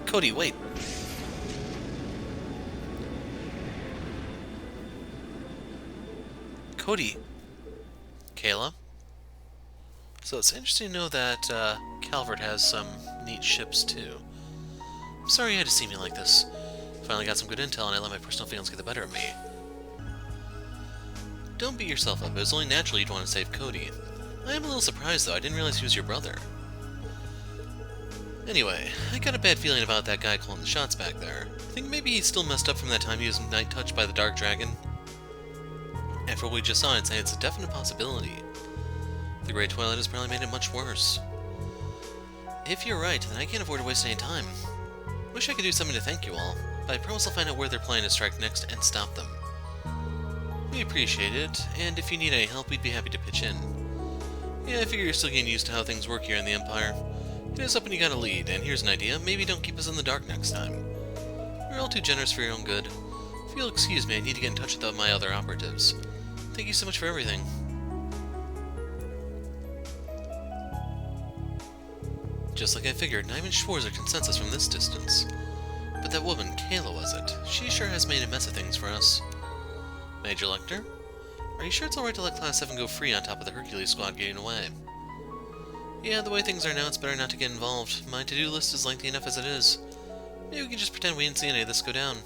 Cody, wait. Cody. Kayla. So it's interesting to know that Calvert has some neat ships too. I'm sorry you had to see me like this. Finally got some good intel and I let my personal feelings get the better of me. Don't beat yourself up. It was only natural you'd want to save Cody. I am a little surprised though. I didn't realize he was your brother. Anyway, I got a bad feeling about that guy calling the shots back there. I think maybe he's still messed up from that time he was night touched by the Dark Dragon. After what we just saw, I'd say it's a definite possibility. The Great Twilight has probably made it much worse. If you're right, then I can't afford to waste any time. Wish I could do something to thank you all, but I promise I'll find out where they're planning to strike next and stop them. We appreciate it, and if you need any help, we'd be happy to pitch in. Yeah, I figure you're still getting used to how things work here in the Empire. It is up when you got a lead, and here's an idea, maybe don't keep us in the dark next time. You're all too generous for your own good. If you'll excuse me, I need to get in touch with my other operatives. Thank you so much for everything. Just like I figured, not even Schwarzer can sense us from this distance. But that woman, Kayla was it? She sure has made a mess of things for us. Major Lecter? Are you sure it's alright to let Class 7 go free on top of the Hercules squad getting away? Yeah, the way things are now, it's better not to get involved. My to-do list is lengthy enough as it is. Maybe we can just pretend we didn't see any of this go down.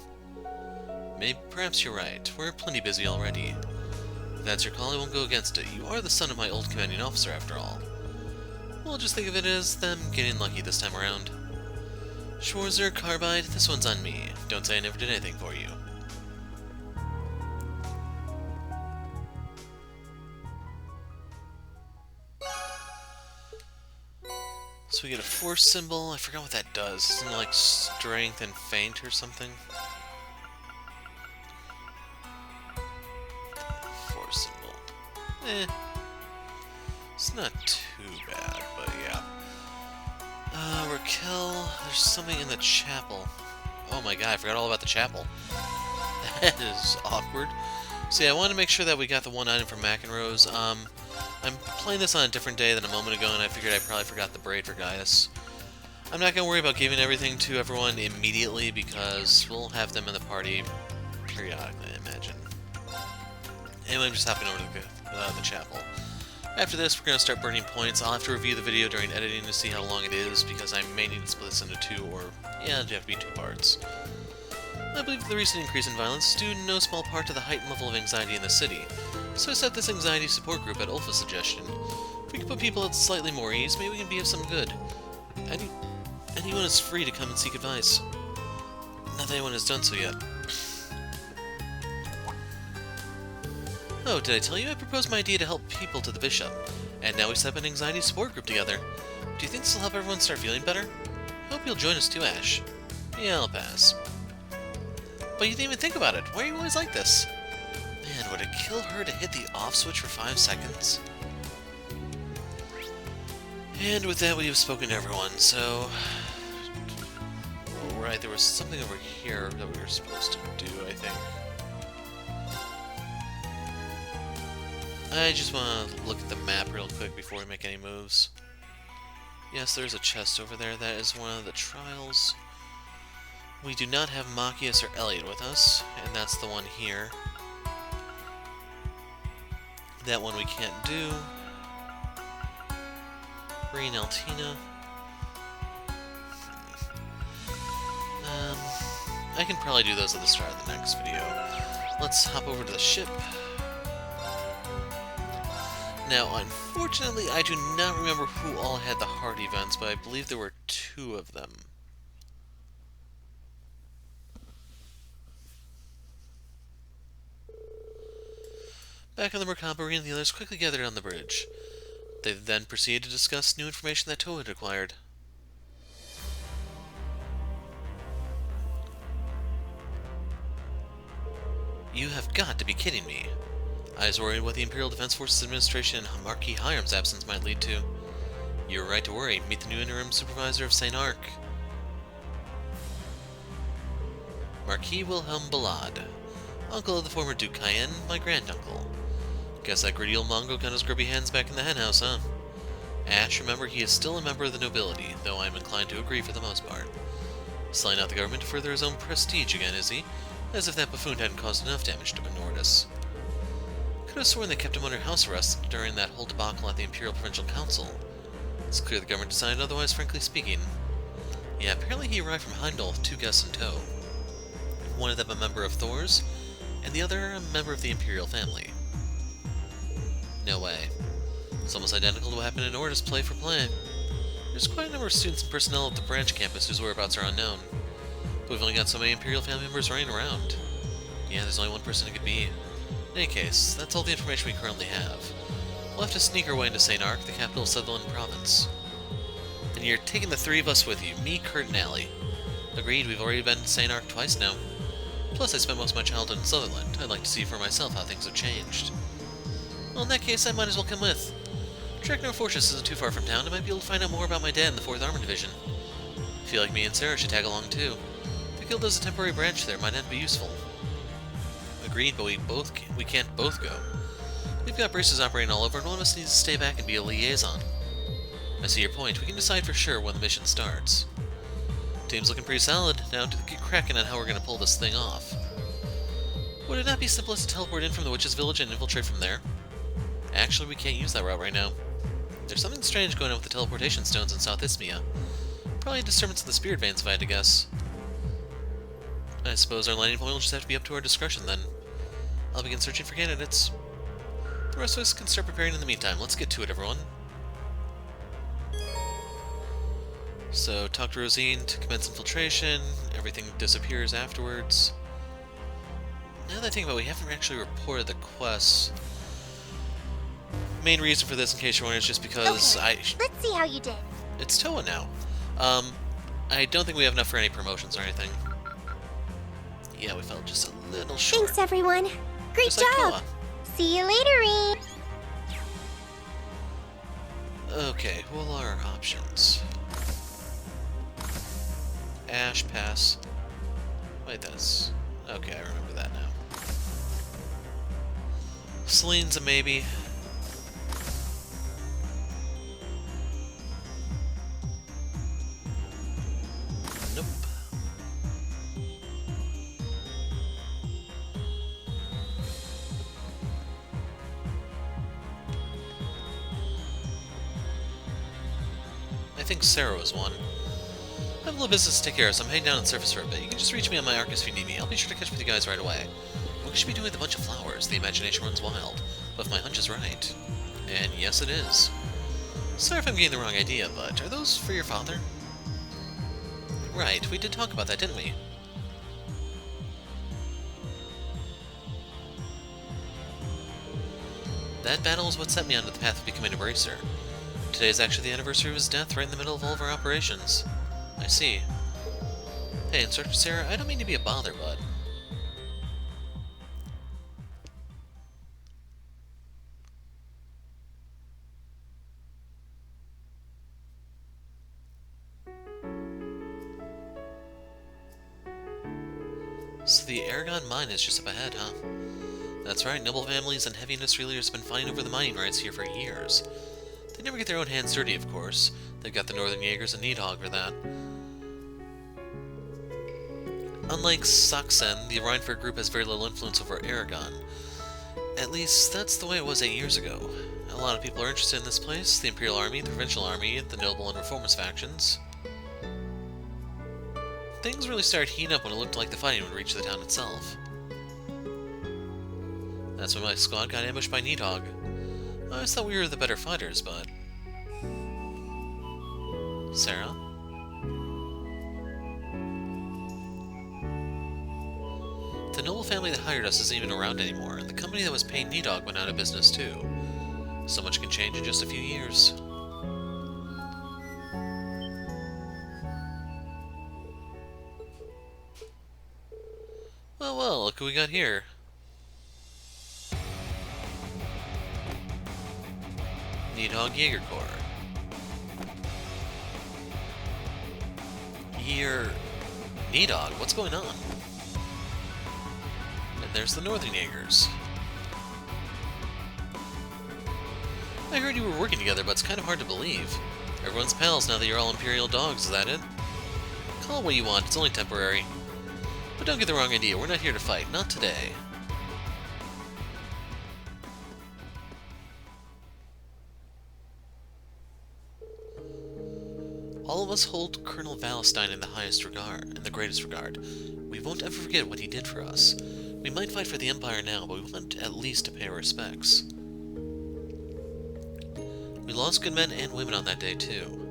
Perhaps you're right. We're plenty busy already. If that's your call, I won't go against it. You are the son of my old commanding officer, after all. We'll just think of it as them getting lucky this time around. Schwarzer, Carbide, this one's on me. Don't say I never did anything for you. So we get a force symbol. I forgot what that does. Isn't it like strength and feint or something? Force symbol. It's not too bad, but yeah. Raquel, there's something in the chapel. Oh my god, I forgot all about the chapel. That is awkward. So yeah, I wanted to make sure that we got the one item from McEnroe's. I'm playing this on a different day than a moment ago, and I figured I probably forgot the braid for Gaius. I'm not going to worry about giving everything to everyone immediately, because we'll have them in the party periodically, I imagine. Anyway, I'm just hopping over to the chapel. After this, we're going to start burning points. I'll have to review the video during editing to see how long it is, because I may need to split this into two, or, yeah, it'd have to be 2 parts. I believe the recent increase in violence is due in no small part to the heightened level of anxiety in the city, so I set this anxiety support group at Ulfa's suggestion. If we can put people at slightly more ease, maybe we can be of some good. Anyone is free to come and seek advice. Not that anyone has done so yet. Oh, did I tell you I proposed my idea to help people to the bishop? And now we set up an anxiety support group together. Do you think this will help everyone start feeling better? I hope you'll join us too, Ash. Yeah, I'll pass. But you didn't even think about it. Why are you always like this? Man, would it kill her to hit the off switch for 5 seconds? And with that, we have spoken to everyone, so... Oh, right, there was something over here that we were supposed to do, I think. I just want to look at the map real quick before we make any moves. Yes, there's a chest over there. That is one of the trials. We do not have Machias or Elliot with us, and that's the one here. That one we can't do. Green Altina. I can probably do those at the start of the next video. Let's hop over to the ship. Now, unfortunately, I do not remember who all had the heart events, but I believe there were 2 of them. Back on the Mercabari and the others quickly gathered on the bridge. They then proceeded to discuss new information that Toa had acquired. You have got to be kidding me. I was worried what the Imperial Defense Forces Administration and Marquis Hiram's absence might lead to. You're right to worry. Meet the new interim supervisor of St. Arc. Marquis Wilhelm Ballade, uncle of the former Duke Cayenne, my granduncle. Guess that gritty old Mongo got his grubby hands back in the henhouse, huh? Ash, remember, he is still a member of the nobility, though I am inclined to agree for the most part. Selling out the government to further his own prestige again, is he? As if that buffoon hadn't caused enough damage to Nordis. Could have sworn they kept him under house arrest during that whole debacle at the Imperial Provincial Council. It's clear the government decided otherwise, frankly speaking. Yeah, apparently he arrived from Heimdall with 2 guests in tow. One of them a member of Thor's, and the other a member of the Imperial family. No way. It's almost identical to what happened in Nordis play for play. There's quite a number of students and personnel at the branch campus whose whereabouts are unknown. But we've only got so many Imperial family members running around. Yeah, there's only one person it could be. In any case, that's all the information we currently have. We'll have to sneak our way into St. Arc, the capital of Sutherland Province. And you're taking the 3 of us with you, me, Kurt, and Allie. Agreed, we've already been to St. Arc twice now. Plus, I spent most of my childhood in Sutherland. I'd like to see for myself how things have changed. Well, in that case, I might as well come with. Dreknor Fortress isn't too far from town. I might be able to find out more about my dad in the 4th Armored Division. I feel like me and Sarah should tag along too. The guild has a temporary branch there, might not be useful. Agreed, but we can't both go. We've got braces operating all over, and one of us needs to stay back and be a liaison. I see your point. We can decide for sure when the mission starts. Team's looking pretty solid. Now to get cracking on how we're going to pull this thing off. Would it not be simplest to teleport in from the witch's village and infiltrate from there? Actually, we can't use that route right now. There's something strange going on with the teleportation stones in South Isthmia. Probably a disturbance of the spirit veins, if I had to guess. I suppose our landing point will just have to be up to our discretion then. I'll begin searching for candidates. The rest of us can start preparing in the meantime. Let's get to it, everyone. So, talk to Rosine to commence infiltration. Everything disappears afterwards. Now that I think about it, we haven't actually reported the quests. Main reason for this, in case you're wondering, is just because okay, let's see how you did. It's Toa now. I don't think we have enough for any promotions or anything. Yeah, we fell just a little short. Thanks, everyone. Great Just like job. Toa. See you later, Reed. Okay, what are our options? Ash, pass. Wait, that's... Okay, I remember that now. Celine's a maybe. Nope. I think Sarah was one. I have a little business to take care of, so I'm heading down on the surface for a bit. You can just reach me on my Arcus if you need me. I'll be sure to catch up with you guys right away. What could she be doing with a bunch of flowers? The imagination runs wild. But if my hunch is right... And yes, it is. Sorry if I'm getting the wrong idea, but are those for your father? Right, we did talk about that, didn't we? That battle is what set me onto the path of becoming a bracer. Today is actually the anniversary of his death, right in the middle of all of our operations. I see. Hey, Instructor Sarah, I don't mean to be a bother, bud. So the Aragon mine is just up ahead, huh? That's right, noble families and heavy industry leaders have been fighting over the mining rights here for years. They never get their own hands dirty, of course. They've got the Northern Jaegers and Needhog for that. Unlike Saksen, the Rheinford group has very little influence over Aragon. At least, that's the way it was 8 years ago. A lot of people are interested in this place, the Imperial Army, the Provincial Army, the Noble and Reformist factions. Things really started heating up when it looked like the fighting would reach the town itself. That's when my squad got ambushed by Needhog. I always thought we were the better fighters, but... Sarah? The noble family that hired us isn't even around anymore, and the company that was paying Needhog went out of business too. So much can change in just a few years. Well, look who we got here. Needhog Jaeger Corps. You're... Needhog? What's going on? And there's the Northern Jaegers. I heard you were working together, but it's kind of hard to believe. Everyone's pals now that you're all Imperial dogs, is that it? Call it what you want, it's only temporary. But don't get the wrong idea, we're not here to fight, not today. All of us hold Colonel Valstein in the highest regard, in the greatest regard. We won't ever forget what he did for us. We might fight for the Empire now, but we want at least to pay our respects. We lost good men and women on that day, too.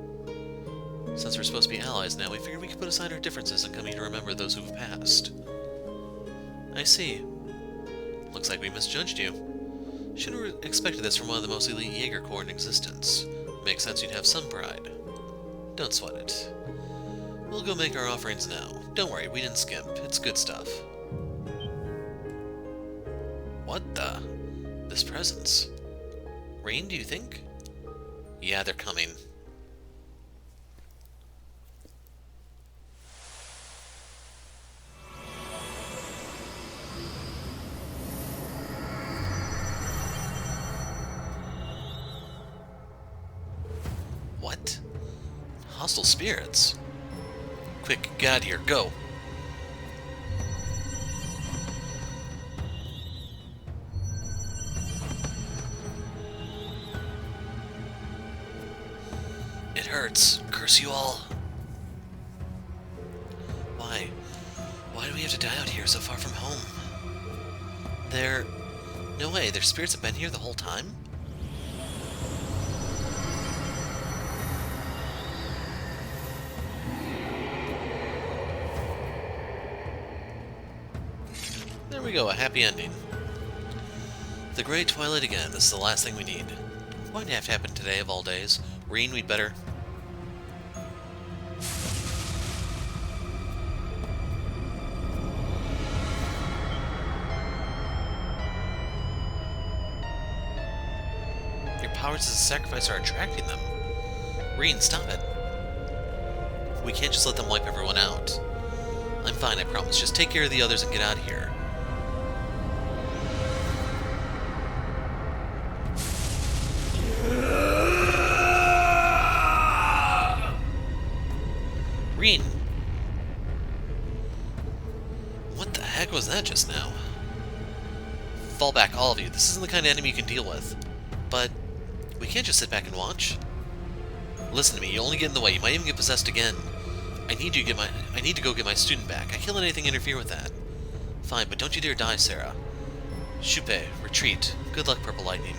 Since we're supposed to be allies now, we figured we could put aside our differences and come here to remember those who have passed. I see. Looks like we misjudged you. Should have expected this from one of the most elite Jaeger Corps in existence. Makes sense you'd have some pride. Don't sweat it. We'll go make our offerings now. Don't worry, we didn't skimp. It's good stuff. What the? This presence. Rain, do you think? Yeah, they're coming. What? Hostile spirits? Quick, get out of here, go! It hurts. Curse you all. Why? Why do we have to die out here so far from home? No way, their spirits have been here the whole time? There we go, a happy ending. The Great Twilight again, this is the last thing we need. Why'd it have to happen today of all days? Reen, we'd better... Your powers as a sacrifice are attracting them. Reen, stop it. We can't just let them wipe everyone out. I'm fine, I promise. Just take care of the others and get out of here. Reen! What the heck was that just now? Fall back, all of you. This isn't the kind of enemy you can deal with. But we can't just sit back and watch. Listen to me, you only get in the way. You might even get possessed again. I need to go get my student back. I can't let anything interfere with that. Fine, but don't you dare die, Sarah. Shupe, retreat. Good luck, Purple Lightning.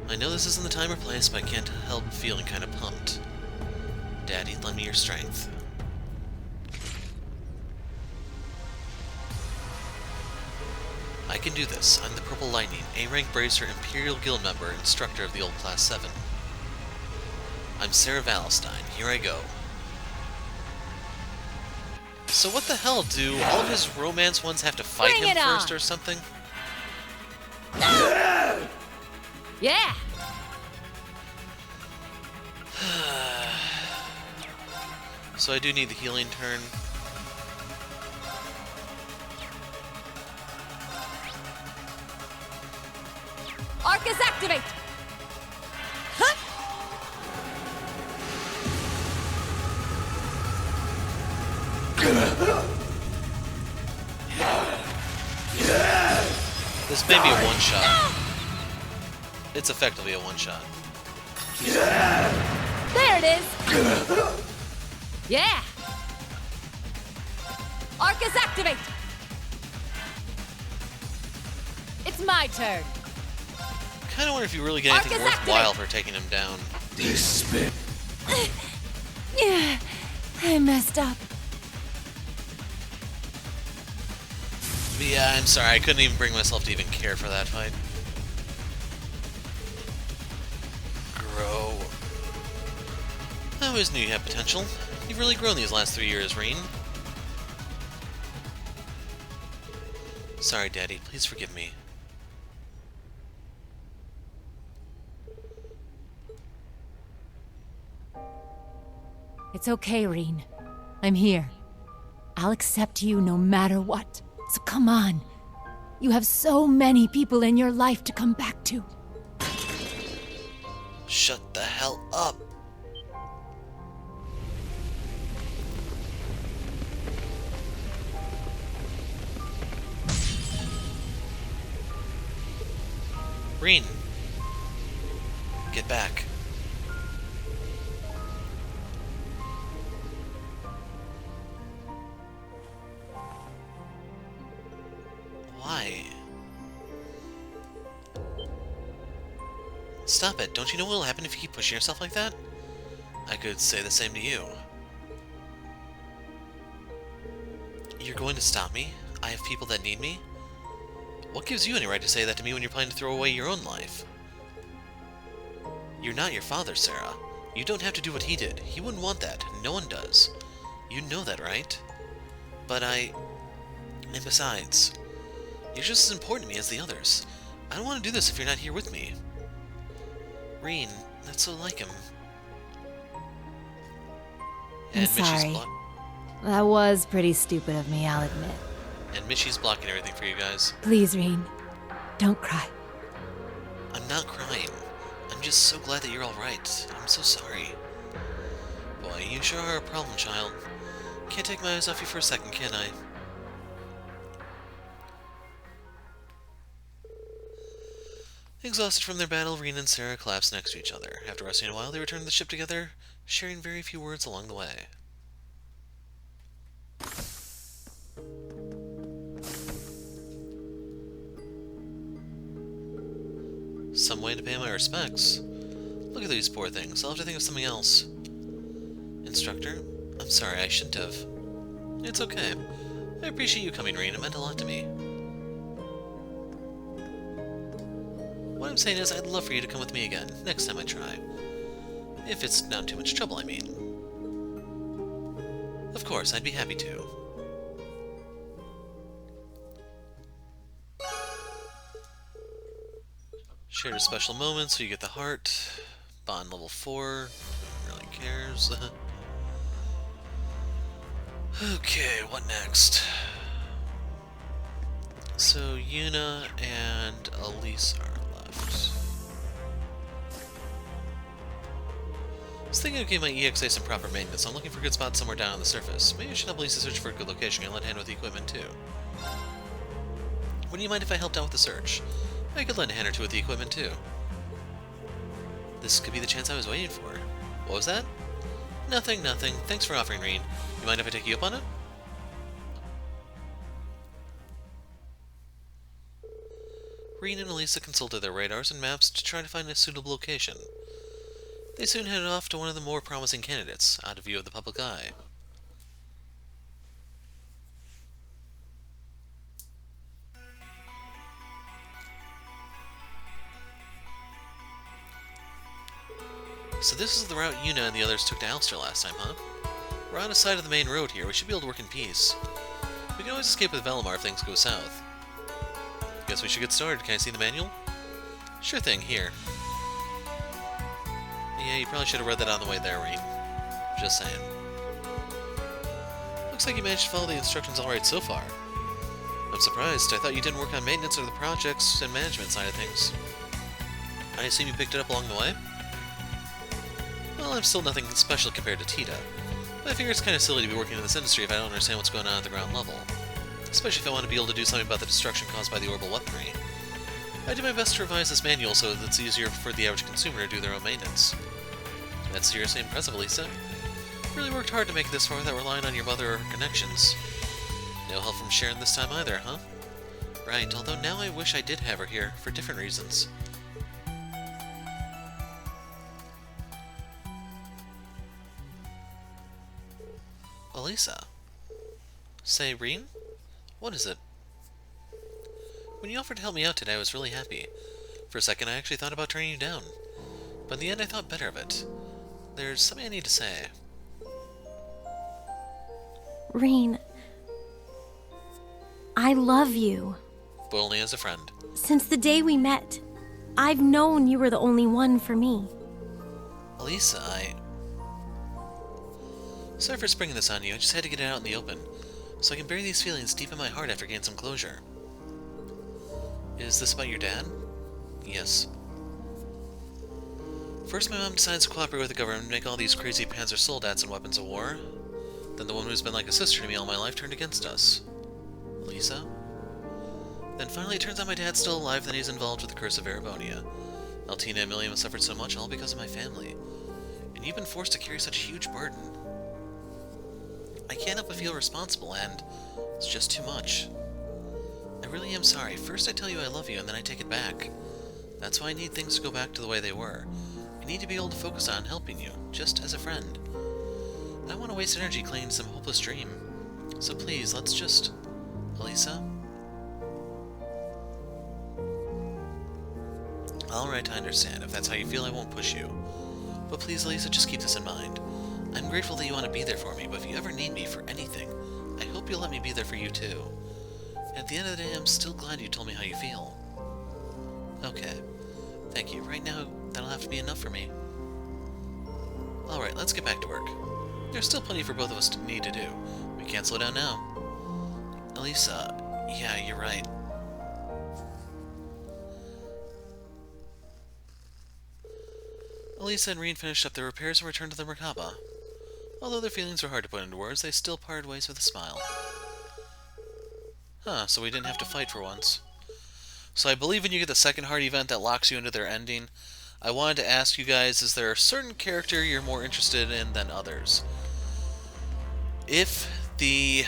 I know this isn't the time or place, but I can't help feeling kind of pumped. Daddy, lend me your strength. I can do this. I'm the Purple Lightning, A-rank Bracer Imperial Guild member, instructor of the old Class 7. I'm Sarah Valentine. Here I go. So what the hell, do all of his romance ones have to fight Bring him it first on. or something? Yeah! So I do need the healing turn. Arcus activate! Huh? This may be a one-shot. It's effectively a one-shot. There it is! Yeah! Arcus activate! It's my turn. Kind of wonder if you really get anything Arcus worthwhile activate! for taking him down. Yeah, I messed up. But yeah, I'm sorry, I couldn't even bring myself to even care for that fight. Grow. I always knew you had potential. You've really grown these last 3 years, Reen. Sorry, Daddy. Please forgive me. It's okay, Reen. I'm here. I'll accept you no matter what. So come on. You have so many people in your life to come back to. Shut the hell up. Reen. Get back. Why? Stop it. Don't you know what will happen if you keep pushing yourself like that? I could say the same to you. You're going to stop me? I have people that need me? What gives you any right to say that to me when you're planning to throw away your own life? You're not your father, Sarah. You don't have to do what he did. He wouldn't want that. No one does. You know that, right? But And besides, you're just as important to me as the others. I don't want to do this if you're not here with me. Reen, that's so like him. I'm sorry. That was pretty stupid of me, I'll admit. And Michi's blocking everything for you guys. Please, Reen. Don't cry. I'm not crying. I'm just so glad that you're alright. I'm so sorry. Boy, you sure are a problem, child. Can't take my eyes off you for a second, can I? Exhausted from their battle, Reen and Sarah collapsed next to each other. After resting a while, they returned to the ship together, sharing very few words along the way. Some way to pay my respects. Look at these poor things. I'll have to think of something else. Instructor? I'm sorry, I shouldn't have. It's okay. I appreciate you coming, Reen. It meant a lot to me. What I'm saying is, I'd love for you to come with me again, next time I try. If it's not too much trouble, I mean. Of course, I'd be happy to. Shared a special moment, so you get the heart. Bond level 4. Who really cares? Okay, what next? So, Yuna and Elise are left. I was thinking of getting my EXA some proper maintenance. I'm looking for a good spot somewhere down on the surface. Maybe I should help Elise search for a good location and let hand with the equipment too. Wouldn't you mind if I helped out with the search? I could lend a hand or two with the equipment too. This could be the chance I was waiting for. What was that? Nothing, nothing. Thanks for offering, Reen. You mind if I take you up on it? Reen and Elisa consulted their radars and maps to try to find a suitable location. They soon headed off to one of the more promising candidates, out of view of the public eye. So this is the route Yuna and the others took to Alster last time, huh? We're on the side of the main road here. We should be able to work in peace. We can always escape with Velimar if things go south. Guess we should get started. Can I see the manual? Sure thing, here. Yeah, you probably should have read that on the way there, Reed. Just saying. Looks like you managed to follow the instructions alright so far. I'm surprised. I thought you didn't work on maintenance or the projects and management side of things. I assume you picked it up along the way? Well, I'm still nothing special compared to Tita. But I figure it's kind of silly to be working in this industry if I don't understand what's going on at the ground level. Especially if I want to be able to do something about the destruction caused by the orbital weaponry. I do my best to revise this manual so that it's easier for the average consumer to do their own maintenance. That's seriously impressive, Elisa. Really worked hard to make it this far without relying on your mother or her connections. No help from Sharon this time either, huh? Right, although now I wish I did have her here, for different reasons. Elisa? Say, Reen? What is it? When you offered to help me out today, I was really happy. For a second, I actually thought about turning you down. But in the end, I thought better of it. There's something I need to say. Reen, I love you. But only as a friend. Since the day we met, I've known you were the only one for me. Elisa, Sorry for springing this on you, I just had to get it out in the open, so I can bury these feelings deep in my heart after getting some closure. Is this about your dad? Yes. First my mom decides to cooperate with the government and make all these crazy panzer soldats and weapons of war. Then the woman who's been like a sister to me all my life turned against us. Elisa? Then finally it turns out my dad's still alive, then he's involved with the Curse of Erebonia. Altina and Milliam have suffered so much, all because of my family. And you've been forced to carry such a huge burden. I can't help but feel responsible, and it's just too much. I really am sorry. First I tell you I love you, and then I take it back. That's why I need things to go back to the way they were. I need to be able to focus on helping you, just as a friend. I don't want to waste energy clinging to some hopeless dream. So please, let's just... Elisa? Alright, I understand. If that's how you feel, I won't push you. But please, Elisa, just keep this in mind. I'm grateful that you want to be there for me, but if you ever need me for anything, I hope you'll let me be there for you too. And at the end of the day, I'm still glad you told me how you feel. Okay. Thank you. Right now, that'll have to be enough for me. Alright, let's get back to work. There's still plenty for both of us to need to do. We can't slow down now. Elisa, yeah, you're right. Elisa and Reen finished up their repairs and returned to the Merkaba. Although their feelings were hard to put into words, they still parted ways with a smile. Huh, so we didn't have to fight for once. So I believe when you get the second hard event that locks you into their ending, I wanted to ask you guys, is there a certain character you're more interested in than others? If the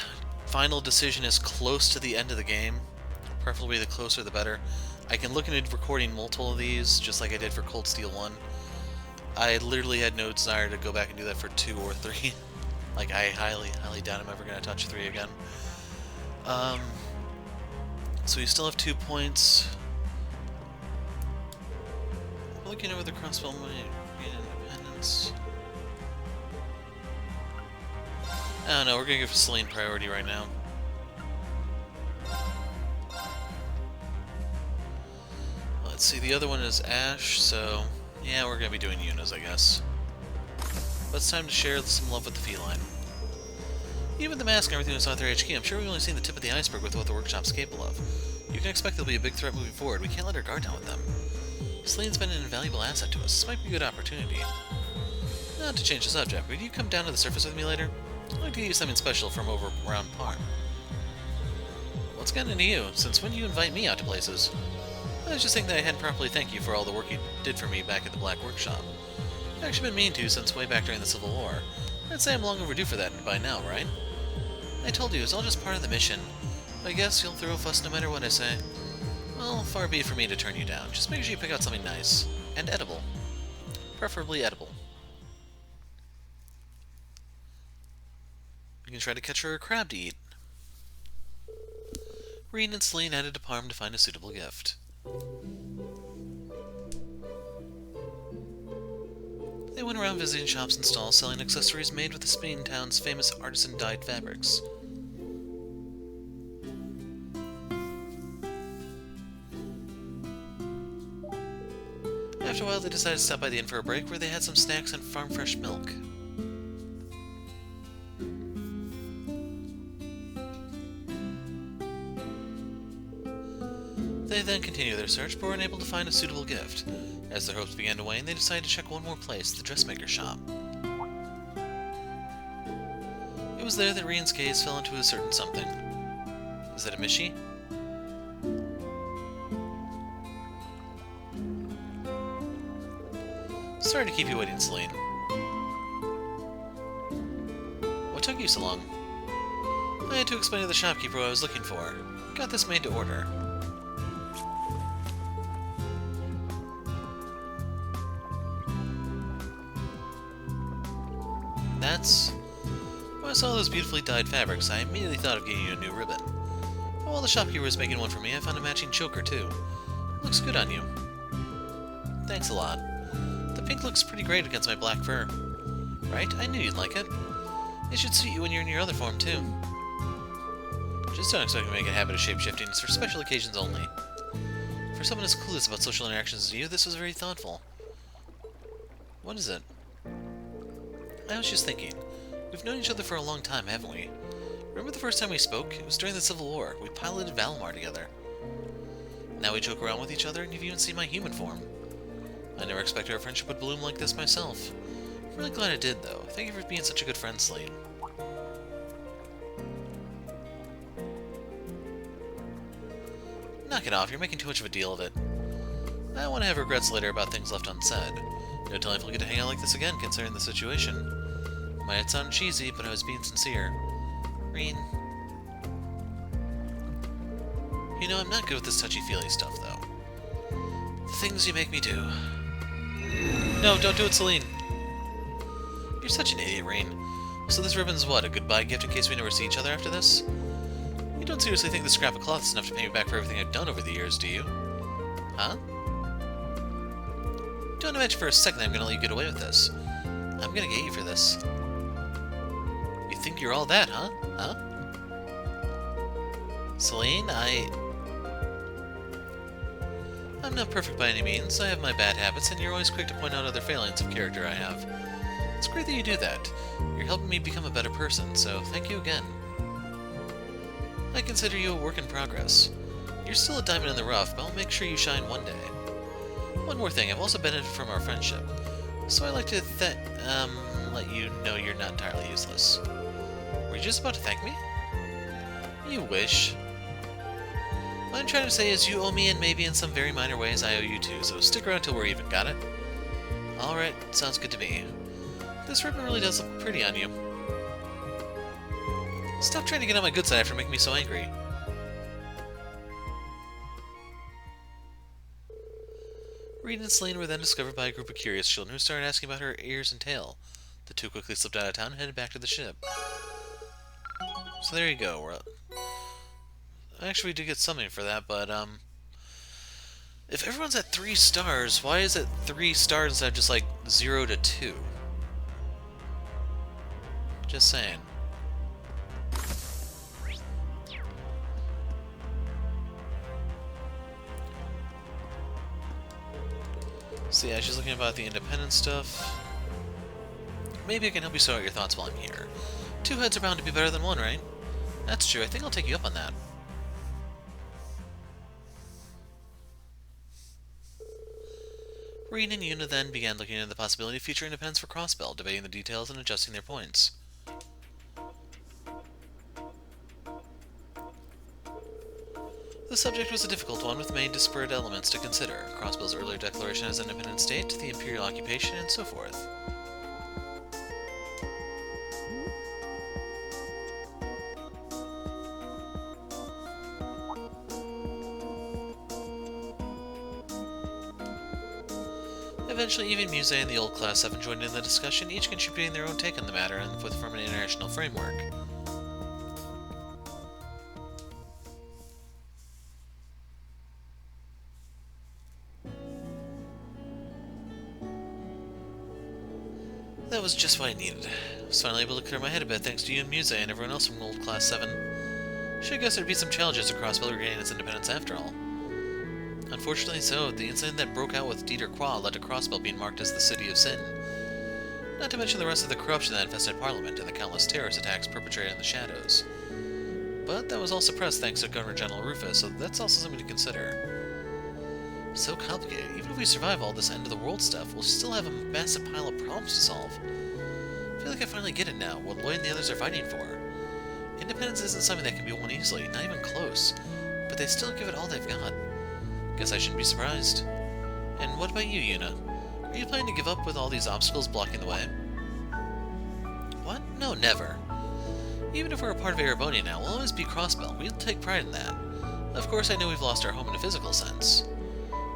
final decision is close to the end of the game, preferably the closer the better, I can look into recording multiple of these, just like I did for Cold Steel 1. I literally had no desire to go back and do that for 2 or 3. Like, I highly doubt I'm ever going to touch 3 again. So we still have 2 points. Looking over the crossbow might gain independence. I don't know, we're going to give Celine priority right now. Let's see, the other one is Ash, so... yeah, we're going to be doing Yuna's, I guess. But it's time to share some love with the feline. Even the mask and everything we saw at their HQ, I'm sure we've only seen the tip of the iceberg with what the workshop's capable of. You can expect they'll be a big threat moving forward. We can't let our guard down with them. Celine's been an invaluable asset to us. This might be a good opportunity. Not to change the subject, but would you come down to the surface with me later? I'd like to give you something special from over around Parm. What's gotten into you? Since when do you invite me out to places? I was just thinking that I hadn't properly thanked you for all the work you did for me back at the Black Workshop. I've actually been meaning to since way back during the Civil War. I'd say I'm long overdue for that by now, right? I told you, it's all just part of the mission. I guess you'll throw a fuss no matter what I say. Well, far be it for me to turn you down. Just make sure you pick out something nice. And edible. Preferably edible. You can try to catch her a crab to eat. Reen and Celine headed to Parm to find a suitable gift. They They went around visiting shops and stalls selling accessories made with the Spain town's famous artisan-dyed fabrics. After a while, they decided to stop by the inn for a break, where they had some snacks and farm-fresh milk. They then continued their search, but were unable to find a suitable gift. As their hopes began to wane, they decided to check one more place, the Dressmaker Shop. It was there that Rian's gaze fell into a certain something. Is that a Mishi? Sorry to keep you waiting, Celine. What took you so long? I had to explain to the shopkeeper what I was looking for. Got this made to order. That's... When I saw those beautifully dyed fabrics, I immediately thought of getting you a new ribbon. But while the shopkeeper was making one for me, I found a matching choker, too. Looks good on you. Thanks a lot. The pink looks pretty great against my black fur. Right? I knew you'd like it. It should suit you when you're in your other form, too. Just don't expect me to make a habit of shape-shifting. It's for special occasions only. For someone as clueless about social interactions as you, this was very thoughtful. What is it? I was just thinking. We've known each other for a long time, haven't we? Remember the first time we spoke? It was during the Civil War. We piloted Valimar together. Now we joke around with each other, and you've even seen my human form. I never expected our friendship would bloom like this myself. I'm really glad it did, though. Thank you for being such a good friend, Celine. Knock it off, you're making too much of a deal of it. I don't want to have regrets later about things left unsaid. No telling if we'll get to hang out like this again, considering the situation. Might sound cheesy, but I was being sincere. Reen. You know, I'm not good with this touchy-feely stuff, though. The things you make me do. No, don't do it, Celine! You're such an idiot, Reen. So this ribbon's what, a goodbye gift in case we never see each other after this? You don't seriously think this scrap of cloth is enough to pay me back for everything I've done over the years, do you? Huh? Don't imagine for a second that I'm gonna let you get away with this. I'm gonna get you for this. You think you're all that, huh? Huh? Celine, I'm not perfect by any means. I have my bad habits, and you're always quick to point out other failings of character I have. It's great that you do that. You're helping me become a better person, so thank you again. I consider you a work in progress. You're still a diamond in the rough, but I'll make sure you shine one day. One more thing, I've also benefited from our friendship, so I'd like to let you know you're not entirely useless. Were you just about to thank me? You wish. What I'm trying to say is you owe me, and maybe in some very minor ways I owe you too, so stick around till we're even, got it? Alright, sounds good to me. This ribbon really does look pretty on you. Stop trying to get on my good side after making me so angry. Reed and Celine were then discovered by a group of curious children who started asking about her ears and tail. The two quickly slipped out of town and headed back to the ship. So there you go. Actually, we did get something for that, but, if everyone's at 3 stars, why is it 3 stars instead of just, like, 0 to 2? Just saying. So yeah, she's looking about the independent stuff. Maybe I can help you sort out your thoughts while I'm here. 2 heads are bound to be better than 1, right? That's true, I think I'll take you up on that. Reen and Yuna then began looking into the possibility of future independence for Crossbell, debating the details and adjusting their points. The subject was a difficult one, with many disparate elements to consider. Crossbell's earlier declaration as an independent state, the Imperial occupation, and so forth. Eventually, even Muse and the old Class 7 joined in the discussion, each contributing their own take on the matter and from an international framework. That was just what I needed. I was finally able to clear my head a bit thanks to you and Muse and everyone else from Old Class 7. Should guess there'd be some challenges across Butler regaining its independence after all. Unfortunately so, the incident that broke out with Dieter Qua led to Crossbell being marked as the City of Sin. Not to mention the rest of the corruption that infested Parliament and the countless terrorist attacks perpetrated in the shadows. But that was all suppressed thanks to Governor General Rufus, so that's also something to consider. So complicated. Even if we survive all this end-of-the-world stuff, we'll still have a massive pile of problems to solve. I feel like I finally get it now, what Lloyd and the others are fighting for. Independence isn't something that can be won easily, not even close, but they still give it all they've got. Guess I shouldn't be surprised. And what about you, Yuna? Are you planning to give up with all these obstacles blocking the way? What? No, never. Even if we're a part of Erebonia now, we'll always be Crossbell. We'll take pride in that. Of course, I know we've lost our home in a physical sense.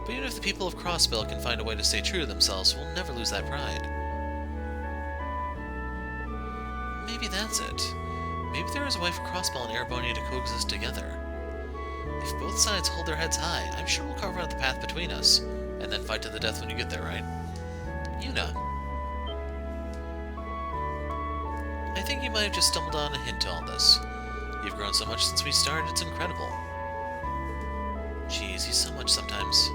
But even if the people of Crossbell can find a way to stay true to themselves, we'll never lose that pride. Maybe that's it. Maybe there is a way for Crossbell and Erebonia to coexist together. If both sides hold their heads high, I'm sure we'll carve out the path between us, and then fight to the death when you get there, right? Yuna. I think you might have just stumbled on a hint to all this. You've grown so much since we started, it's incredible. Jeez, he's so much sometimes.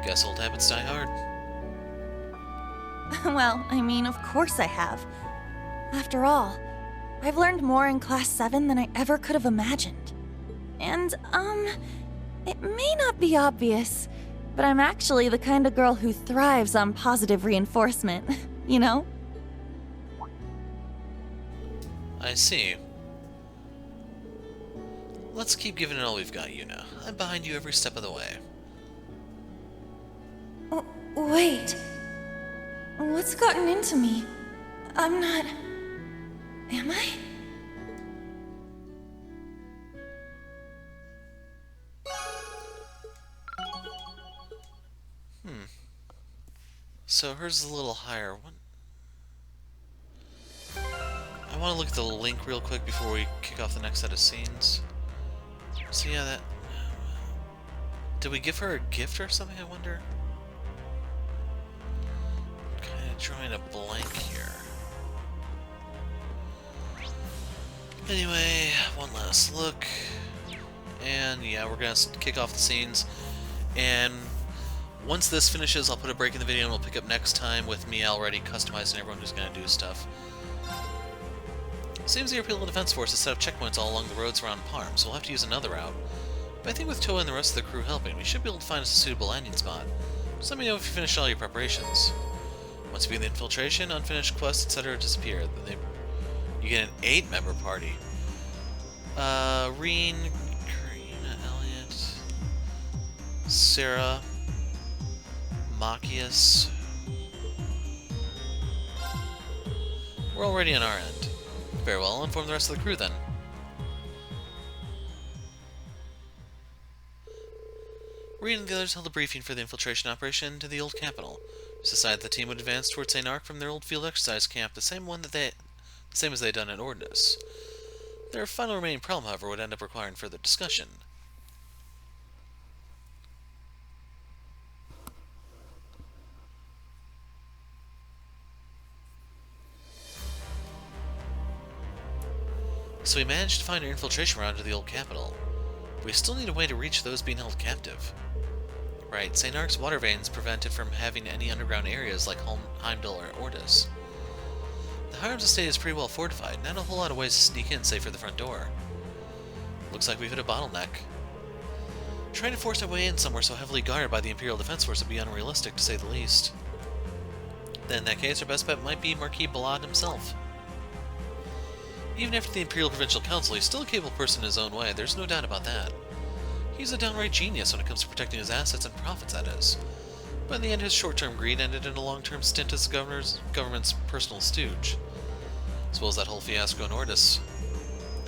Guess old habits die hard. Well, I mean, of course I have. After all, I've learned more in Class 7 than I ever could have imagined. And, it may not be obvious, but I'm actually the kind of girl who thrives on positive reinforcement, you know? I see. Let's keep giving it all we've got, Yuna. I'm behind you every step of the way. Wait. What's gotten into me? I'm not... Am I? So hers is a little higher. I want to look at the link real quick before we kick off the next set of scenes. So yeah, that... Did we give her a gift or something, I wonder? Kind of drawing a blank here. Anyway, one last look. And yeah, we're going to kick off the scenes. And once this finishes, I'll put a break in the video and we'll pick up next time with me already customizing everyone who's going to do stuff. Seems the Imperial Defense Force has set up checkpoints all along the roads around Parm, so we'll have to use another route. But I think with Toa and the rest of the crew helping, we should be able to find us a suitable landing spot. Just let me know if you finished all your preparations. Once you begin the infiltration, unfinished quests, etc. disappear. Then you get an 8-member party. Reen, Karina, Elliot, Sarah, Machias. We're already on our end. Very well, I'll inform the rest of the crew then. Reed and the others held a briefing for the infiltration operation into the old capital. It was decided the team would advance towards St. Arc from their old field exercise camp, the same as they had done at Ordnance. Their final remaining problem, however, would end up requiring further discussion. So we managed to find an infiltration route to the old capital. But we still need a way to reach those being held captive. Right, St. Arc's water veins prevent it from having any underground areas like Heimdall or Ordis. The Hiram's estate is pretty well fortified, not a whole lot of ways to sneak in save for the front door. Looks like we've hit a bottleneck. Trying to force our way in somewhere so heavily guarded by the Imperial Defense Force would be unrealistic, to say the least. Then in that case, our best bet might be Marquis Balad himself. Even after the Imperial Provincial Council, he's still a capable person in his own way, there's no doubt about that. He's a downright genius when it comes to protecting his assets and profits, that is. But in the end, his short-term greed ended in a long-term stint as the government's personal stooge. As well as that whole fiasco in Ordis.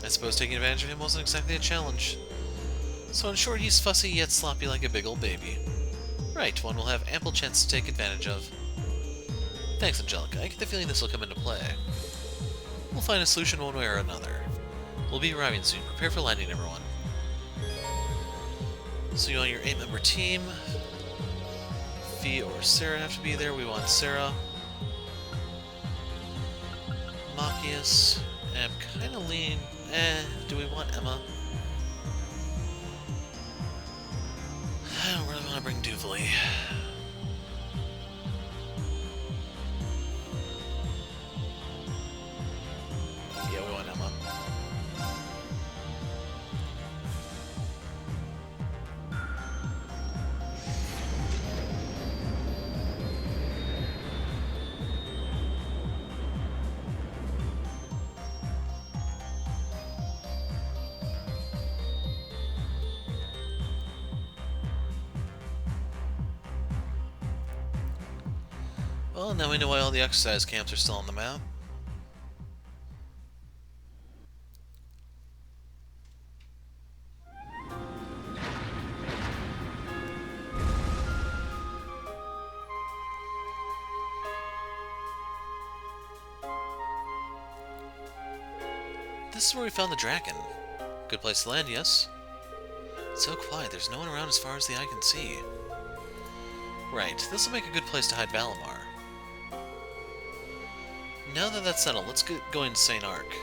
I suppose taking advantage of him wasn't exactly a challenge. So in short, he's fussy yet sloppy like a big old baby. Right, one will have ample chance to take advantage of. Thanks, Angelica. I get the feeling this will come into play. We'll find a solution one way or another. We'll be arriving soon. Prepare for landing, everyone. So you want your 8-member team. Fee or Sarah have to be there. We want Sarah. Machias. I'm kind of lean. Do we want Emma? I don't really want to bring Duvalie. Yeah, we want Emma. Well, now we know why all the exercise camps are still on the map. This is where we found the Draken. Good place to land, yes? It's so quiet, there's no one around as far as the eye can see. Right, this will make a good place to hide Valimar. Now that that's settled, let's get going to St. Ark.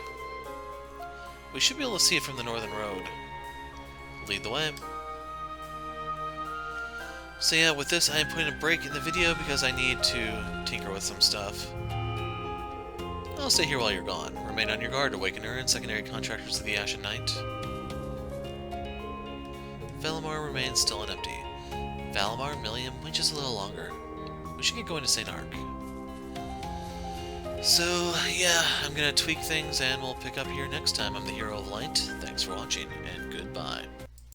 We should be able to see it from the northern road. Lead the way. So yeah, with this I am putting a break in the video because I need to tinker with some stuff. I'll stay here while you're gone. Remain on your guard, Awakener and secondary contractors of the Ashen Knight. Valimar remains still and empty. Valimar, Milliam, wait just a little longer. We should get going to St. Ark. So, yeah, I'm gonna tweak things and we'll pick up here next time. I'm the Hero of Light. Thanks for watching, and goodbye.